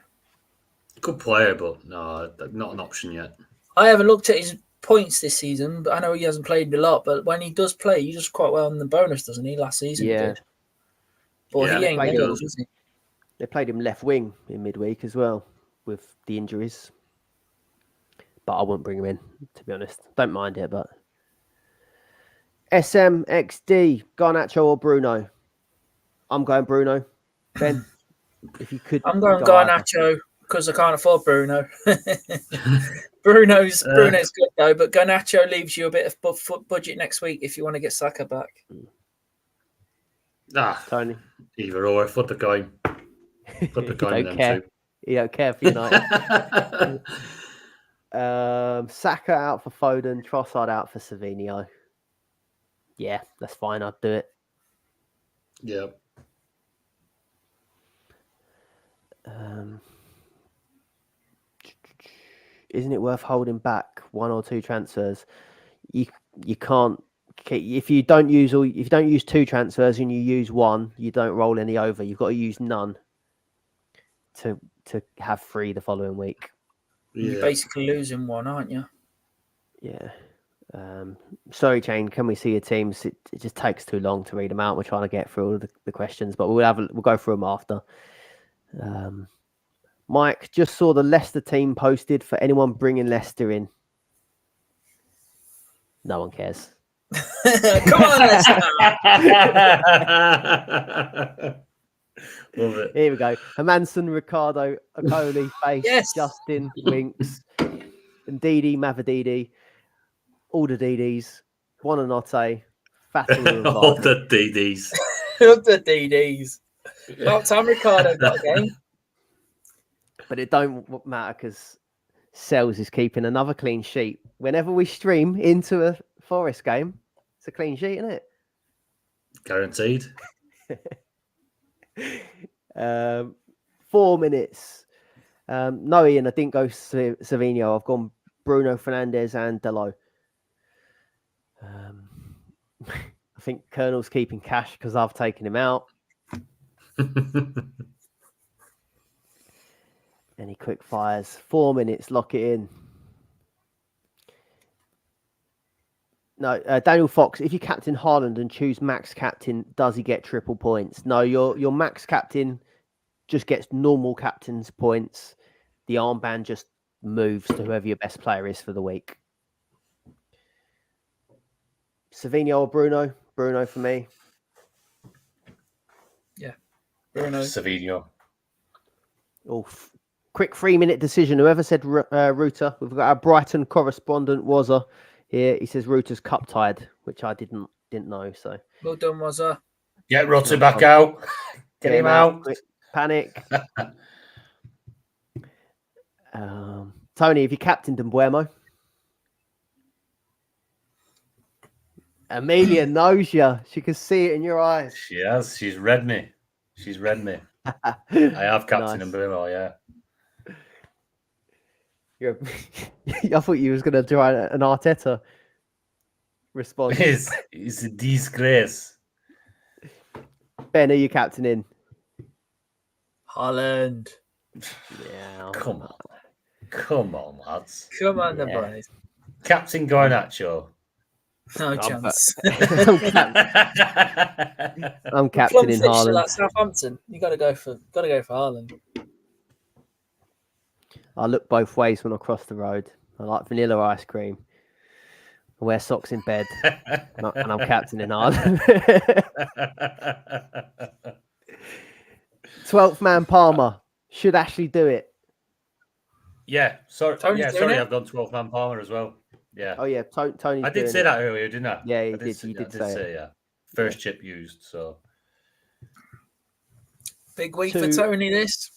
Good player, but no, not an option yet. I haven't looked at his points this season, but I know he hasn't played a lot. But when he does play, he does quite well in the bonus, doesn't he? Last season, he did. But he ain't nailed, is he? They played him left wing in midweek as well with the injuries. But I wouldn't bring him in, to be honest. Don't mind it, but SMXD, Garnacho or Bruno? I'm going Bruno. Ben, if you could. I'm going Garnacho because I can't afford Bruno. Bruno's good though, but Garnacho leaves you a bit of budget next week if you want to get Saka back. Tony. Either or, flip the coin. Flip the coin. You don't care for United. Saka out for Foden, Trossard out for Savinho. Yeah, that's fine. I'd do it. Yeah. Isn't it worth holding back 1 or 2 transfers? You can't. If you don't use 2 transfers and you use 1, you don't roll any over. You've got to use none to have 3 the following week. You're basically losing 1, aren't you? Yeah. Sorry, Jane. Can we see your teams? It just takes too long to read them out. We're trying to get through all the questions, but we'll go through them after. Mike, just saw the Leicester team posted for anyone bringing Leicester in. No one cares. Come on, Leicester. Love it. Here we go. Hermanson, Ricardo, Okoli, Face, Yes. Justin, Winks, Ndidi, Mavadidi, all the DDs, Buonanotte, Fatal, All the DDs. The DDs. About time Ricardo got a game. But it don't matter because Sells is keeping another clean sheet. Whenever we stream into a Forest game, it's a clean sheet, isn't it? Guaranteed. 4 minutes. No, Ian, I didn't go Savinho. I've gone Bruno Fernandes and Delo. I think Colonel's keeping Cash because I've taken him out. Any quick fires? 4 minutes, lock it in. No, Daniel Fox, if you captain Haaland and choose max captain, does he get triple points? No, your max captain just gets normal captain's points. The armband just moves to whoever your best player is for the week. Savinho or Bruno? Bruno for me. Yeah, Bruno. Savinho. Oh, quick 3-minute decision. Whoever said Ruta, we've got our Brighton correspondent Wazza here. He says Ruta's cup tied, which I didn't know. So Well done, Wazza. Get Ruta back out. Get him out. Quick, panic. Tony, have you captained Mbuemo? Amelia knows you. She can see it in your eyes. She has. She's read me. I have captain Mbuemo, yeah. I thought you was going to do an Arteta response. It's a disgrace. Ben, are you captaining? Haaland. Yeah. Come on, lads. Come on, the boys. Captain Garnacho. No chance. I'm captaining Haaland. Like Southampton. You got to go for Haaland. I look both ways when I cross the road. I like vanilla ice cream. I wear socks in bed, and I'm captaining Haaland. 12th man Palmer. Should Ashley do it? Yeah, sorry. Tony's doing it? I've gone 12th man Palmer as well. Yeah. Oh yeah, Tony's. I did say that earlier, didn't I? Yeah, you did say it. Yeah. First chip used, so. Big week for Tony. This.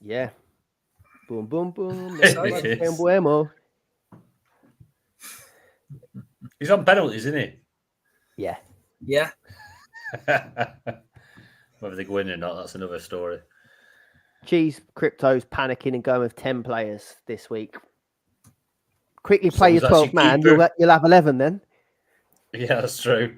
Yeah. Boom, boom, boom. Mbuemo. He's on penalties, isn't he? Yeah. Yeah. Whether they go in or not, that's another story. Cheese Crypto's panicking and going with 10 players this week. Quickly play your 12 man. You'll have 11 then. Yeah, that's true.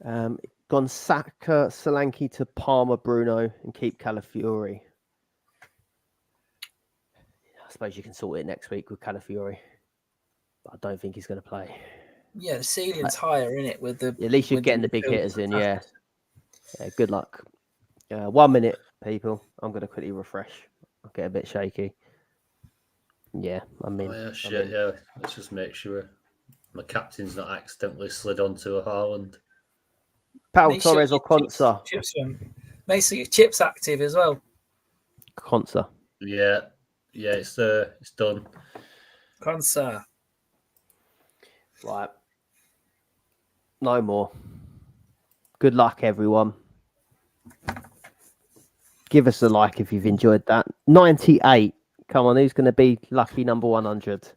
Gone Saka, Solanke to Palmer, Bruno, and keep Calafiori. I suppose you can sort it next week with Calafiori, but I don't think he's going to play. Yeah, the ceiling's higher, isn't it? With the at least you're getting the big hitters in. Yeah. Good luck. 1 minute, people. I'm going to quickly refresh. I'll get a bit shaky. Yeah, yeah. Let's just make sure my captain's not accidentally slid onto a Haaland. Pau Torres or Konsa? Make sure your chips active as well. Konsa. Yeah, it's done. Konsa. Right. No more. Good luck, everyone. Give us a like if you've enjoyed that. 98 Come on, who's going to be lucky number 100?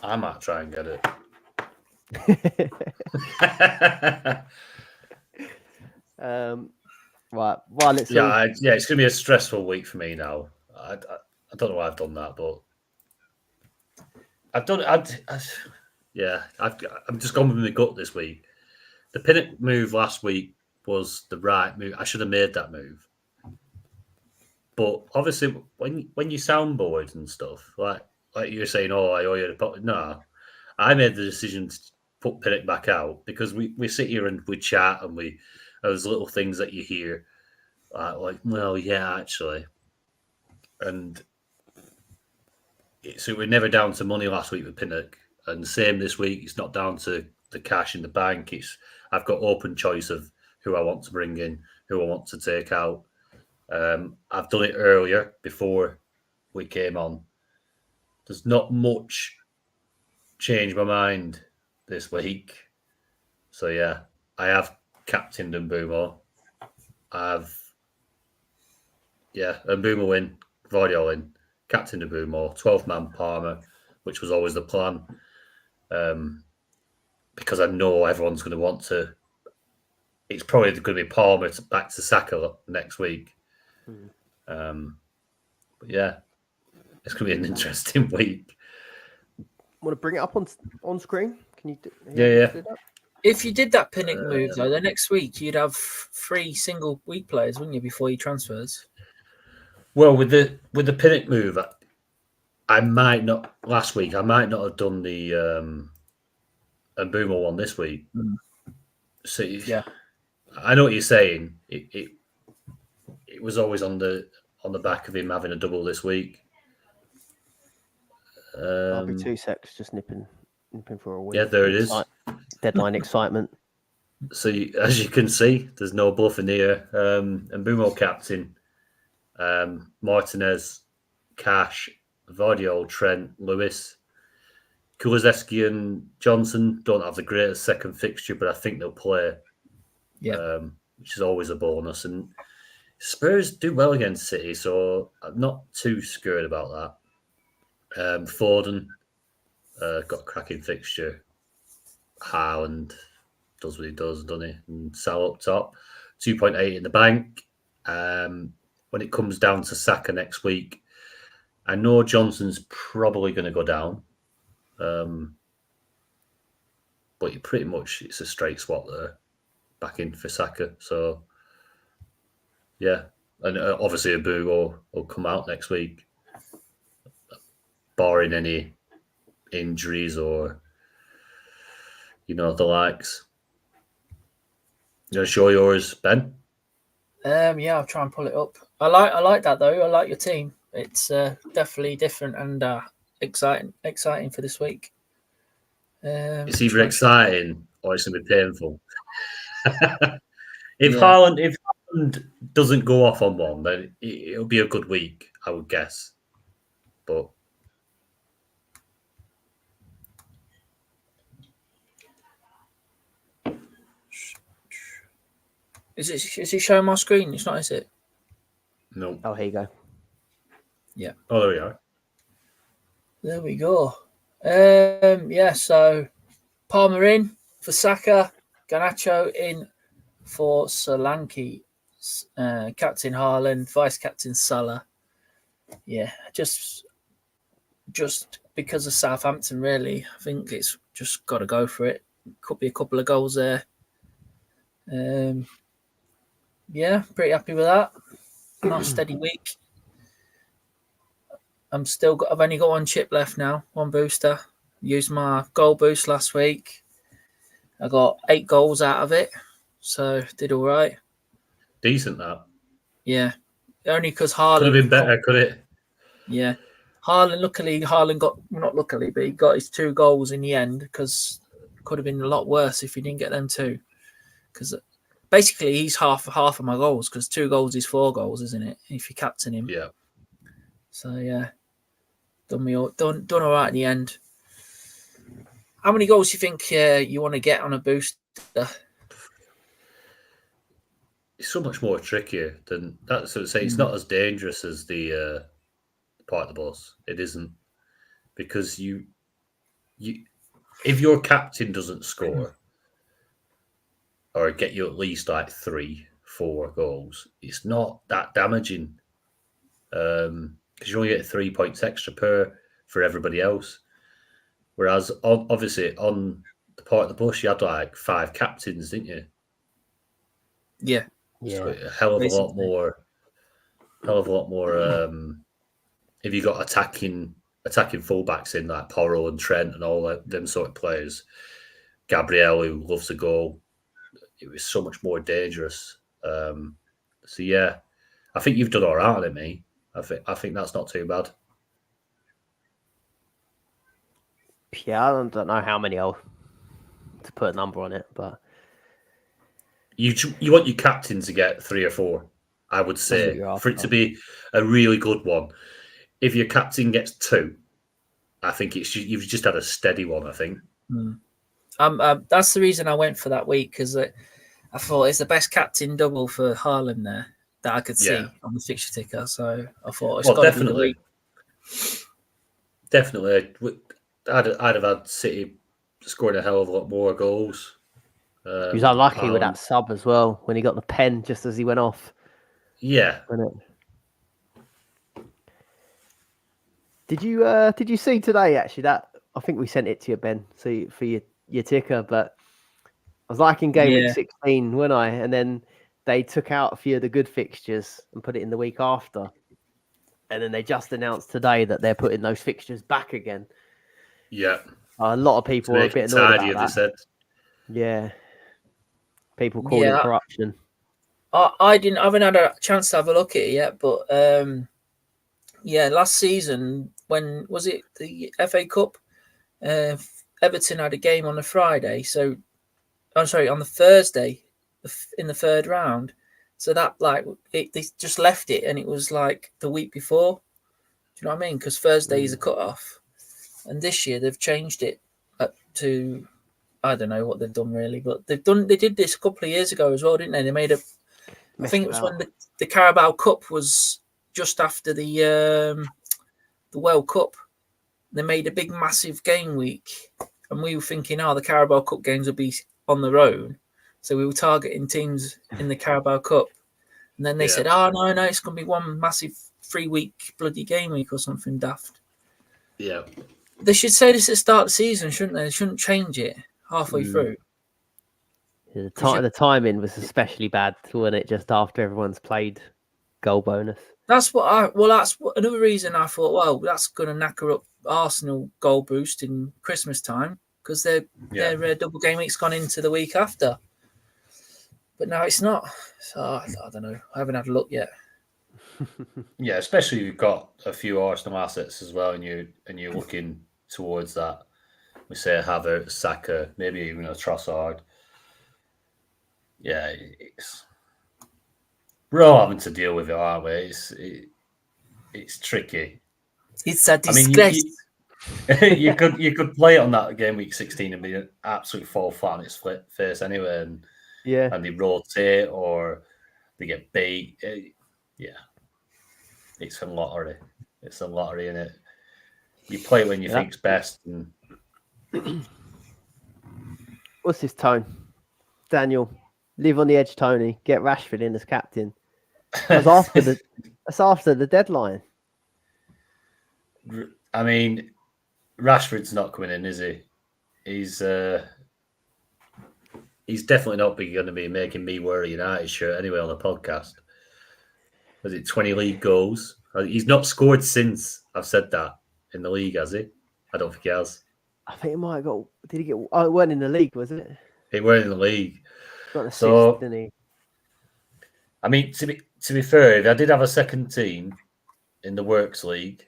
I might try and get it. Right. While it's yeah, it's going to be a stressful week for me now. I don't know why I've done that, but I've done it. I'm just gone with my gut this week. The Pinnock move last week was the right move. I should have made that move. But obviously, when you soundboard and stuff, like you're saying, I owe you the pot. No, I made the decision to put Pinnock back out because we sit here and we chat and there's little things that you hear, like, well, yeah, actually. And so we're never down to money last week with Pinnock. And same this week, it's not down to the cash in the bank. I've got open choice of who I want to bring in, who I want to take out. I've done it earlier before we came on. There's not much changed my mind this week. So yeah, I have captained Mbeumo. And Mbeumo win, Vardy in, captain Mbeumo, 12-man Palmer, which was always the plan. Because I know everyone's going to want to. It's probably going to be Palmer back to Saka next week. But yeah, it's going to be an interesting week. Want to bring it up on screen? Can you? Yeah. Do that? If you did that Pinnock move though, the next week you'd have 3 single week players, wouldn't you, before he transfers? Well, with the Pinnock move, I might not last week. I might not have done the Mbeumo one this week. So yeah, I know what you're saying. It was always on the back of him having a double this week. I'll be 2 secs, just nipping for a week. Yeah, there it is. Deadline excitement. So as you can see, there's no bluffing here. Mbeumo captain, Martinez, Cash, Vardy, Trent, Lewis, Kulusevski and Johnson don't have the greatest second fixture, but I think they'll play. Yeah. Which is always a bonus. And Spurs do well against City, so I'm not too scared about that. Foden got a cracking fixture. Haaland does what he does, doesn't he? And Sal up top, 2.8 in the bank. When it comes down to Saka next week, I know Johnson's probably going to go down. But pretty much it's a straight swap there, back in for Saka. So, yeah. And obviously Mbeumo will come out next week, barring any injuries or, the likes. You going to show yours, Ben? Yeah, I'll try and pull it up. I like that though. I like your team. It's definitely different and exciting for this week. It's either exciting or it's going to be painful. If Haaland doesn't go off on one, then it'll be a good week, I would guess. But is it showing my screen? It's not, is it? no. Oh, here you go. Yeah. Oh, there we are. There we go. So Palmer in for Saka, Garnacho in for Solanke, Captain Haaland, Vice Captain Salah. Yeah, just because of Southampton, really. I think it's just got to go for it. Could be a couple of goals there. Yeah, pretty happy with that. Nice steady week. I've only got 1 chip left now, 1 booster. Used my goal boost last week. I got 8 goals out of it, so did all right. Decent, that. Yeah, only because Haaland could have been better, could it? Yeah, Haaland got, not luckily, but he got his 2 goals in the end, because it could have been a lot worse if he didn't get them 2. Because basically he's half of my goals, because 2 goals is 4 goals, isn't it? If you captain him. Yeah. So yeah, done all right in the end. How many goals do you think you want to get on a booster? it's so much more trickier than that. So say it's not as dangerous as the part of the bus. It isn't, because you if your captain doesn't score or get you at least like 3-4 goals, it's not that damaging. Because you only get 3 points extra for everybody else. Whereas obviously on the part of the bus, you had like 5 captains, didn't you? Yeah. So a hell of a lot more. If you got attacking fullbacks in like Porro and Trent and all them sort of players, Gabriel who loves a goal, it was so much more dangerous. So yeah, I think you've done all right on it, mate. I think that's not too bad. Yeah, I don't know how many to put a number on it, but you want your captain to get 3 or 4, I would say, for it to be a really good one. If your captain gets 2, I think you've just had a steady one. I think. That's the reason I went for that week, because I thought it's the best captain double for Haaland there that I could see on the fixture ticker. So I thought it's got to be the week. Definitely, I'd have had City scoring a hell of a lot more goals. He was unlucky with that sub as well when he got the pen just as he went off. Yeah. Did you see today actually that I think we sent it to you, Ben, so for your ticker, but I was like in game week 16, weren't I? And then they took out a few of the good fixtures and put it in the week after. And then they just announced today that they're putting those fixtures back again. Yeah. A lot of people were a bit annoyed about that. They said. Yeah. People calling it corruption. I haven't had a chance to have a look at it yet, but last season, when was it the FA Cup? Everton had a game on a Friday, so on the Thursday in the third round. So that they just left it, and it was like the week before. Do you know what I mean? Because Thursday is a cut off, and this year they've changed it up to, I don't know what they've done really, but they did this a couple of years ago as well, didn't they? They made I think it was when the Carabao Cup was just after the World Cup. They made a big massive game week, and we were thinking, the Carabao Cup games would be on their own. So we were targeting teams in the Carabao Cup. And then they said, no, it's going to be one massive 3-week bloody game week or something daft. Yeah. They should say this at the start of the season, shouldn't they? They shouldn't change it halfway through. The timing was especially bad, wasn't it? Just after everyone's played goal bonus. That's another reason I thought, well, that's going to knacker up Arsenal goal boost in Christmas time, because their double game week's gone into the week after. But now it's not. So I don't know. I haven't had a look yet. Yeah, especially if you've got a few Arsenal assets as well, and you're looking towards that. We say Havertz, Saka, maybe even a Trossard. Yeah, we're all having to deal with it, aren't we? It's tricky. It's a disgrace. You could play it on that game week 16 and be an absolute fall flat on its face anyway, and they rotate or they get beat. It's a lottery. It's a lottery, innit? You play it when you think's best. And... What's his tone? Daniel, live on the edge, Tony. Get Rashford in as captain. That's after the deadline. I mean, Rashford's not coming in, is he? He's definitely not going to be making me wear a United shirt anyway on the podcast. Was it 20 league goals? He's not scored since I've said that in the league, has he? I don't think he has. I think he might have got. Did he get? Oh, it weren't in the league, was it? He weren't in the league. Got an assist, didn't he? I mean, to be fair, if I did have a second team in the Works League,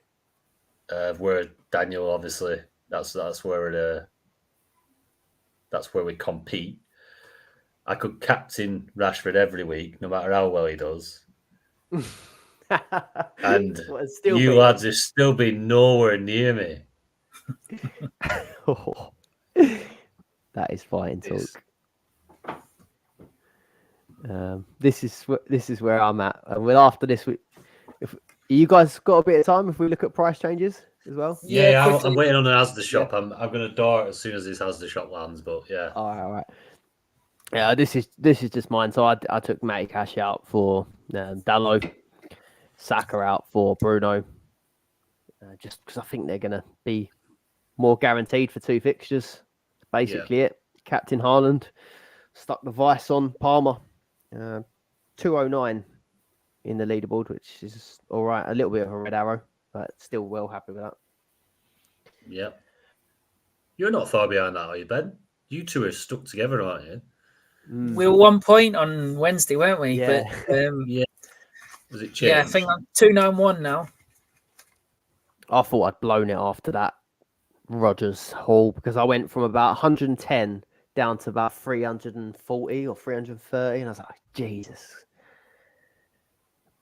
where Daniel obviously that's where we compete. I could captain Rashford every week, no matter how well he does. And you lads have still been nowhere near me. That is fighting talk. This is where I'm at. And well, after this, if you guys got a bit of time, if we look at price changes as well. Yeah, I'm waiting on an Asda shop. I'm going to dart as soon as this Asda shop lands. But yeah, all right. Yeah, this is just mine. So I took Matty Cash out for Dallo, Saka out for Bruno, just because I think they're going to be more guaranteed for 2 fixtures. Basically, it. Captain Haaland stuck the vice on Palmer, 209 in the leaderboard, which is all right. A little bit of a red arrow, but still well happy with that. Yeah, you're not far behind that, are you, Ben? You two are stuck together, aren't you? We were 1 point on Wednesday, weren't we? Yeah. But, yeah. Was it changed? Yeah, I think I'm 291 now. I thought I'd blown it after that Rodgers haul because I went from about 110 down to about 340 or 330, and I was like, Jesus.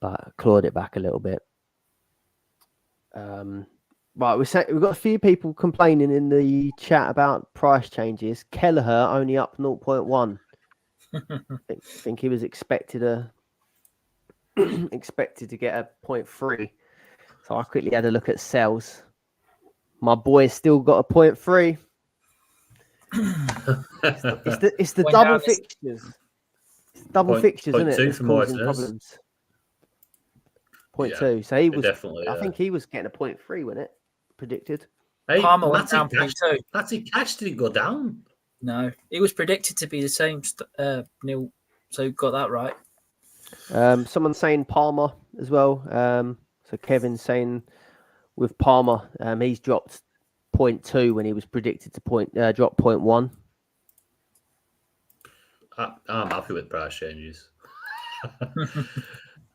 But I clawed it back a little bit. Right, we've got a few people complaining in the chat about price changes. Kelleher only up 0.1. I think he was expected to get a 0.3. So I quickly had a look at sales. My boy's still got a 0.3. It's the double fixtures. It's double fixtures, isn't it? That's causing problems. 0.2. So he was definitely. I think he was getting a 0.3 when it predicted. Hey, Palmer went down 0.2. Matty Cash didn't go down. No, it was predicted to be the same, Neil. So you got that right. Someone's saying Palmer as well. So Kevin's saying with Palmer, he's dropped 0.2 when he was predicted to drop 0.1. I'm happy with price changes. I'm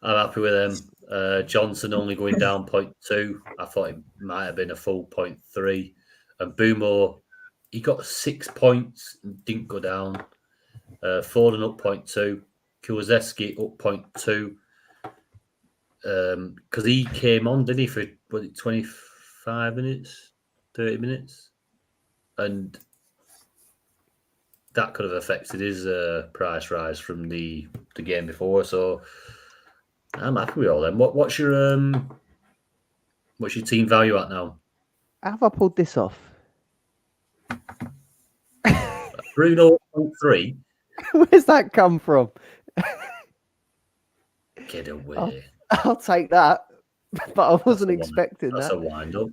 happy with them. Johnson only going down 0.2. I thought it might have been a full 0.3. And Boomo, he got 6 points and didn't go down. Foden up 0.2. Kułaszewski up 0.2. Because he came on, didn't he, for 25 minutes, 30 minutes? And that could have affected his price rise from the game before. So I'm happy with all them. What's your team value at now? How have I pulled this off? Bruno 3. Where's that come from? Get away. I'll take that. But I wasn't expecting that. That's a wind up.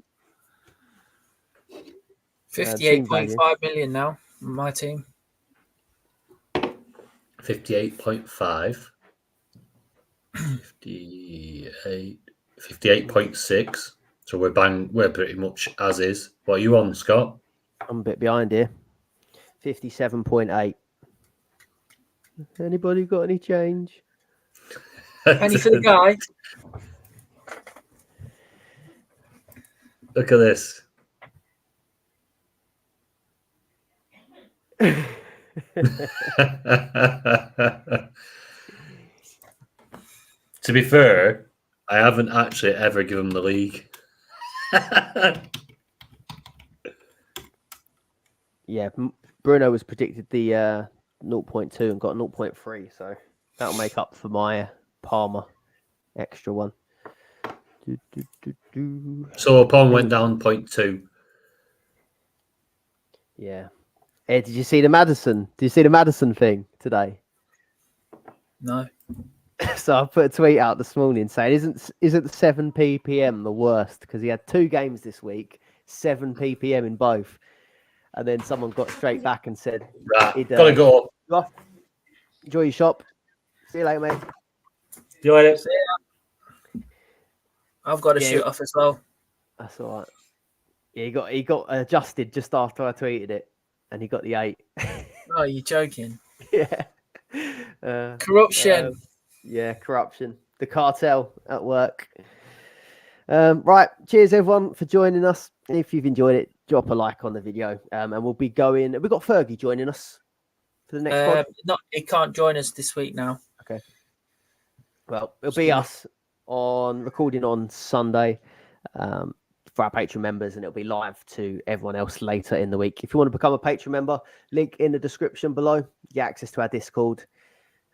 58.5 million now, my team. 58.5. 58.6. So we're pretty much as is. What are you on, Scott? I'm a bit behind here. 57.8. Anybody got any change? Penny for the guy. Look at this. To be fair, I haven't actually ever given him the league. Yeah, Bruno was predicted the 0.2 and got 0.3, so that'll make up for my Palmer extra one. So Palmer went down 0.2. Yeah. Hey, did you see the Maddison? Did you see the Maddison thing today? No. So I put a tweet out this morning saying, isn't 7 p.m. the worst? Because he had 2 games this week, 7 p.m. in both. And then someone got straight back and said, right, gotta go. Enjoy your shop. See you later, mate. See you later. I've got to shoot off as well. That's all right. Yeah, he got adjusted just after I tweeted it, and he got the 8. Oh, you're joking. Yeah. Corruption. Corruption. The cartel at work. Right. Cheers, everyone, for joining us. If you've enjoyed it, drop a like on the video. And we'll be going. We've got Fergie joining us for the next pod. No, he can't join us this week now. Okay. Well, it'll be us recording on Sunday for our Patreon members, and it'll be live to everyone else later in the week. If you want to become a Patreon member, link in the description below. Get access to our Discord.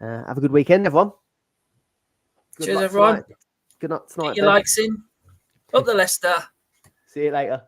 Have a good weekend, everyone. Good Cheers, luck everyone. tonight. Good night tonight. Get your Ben. likes in. Up the Leicester. See you later.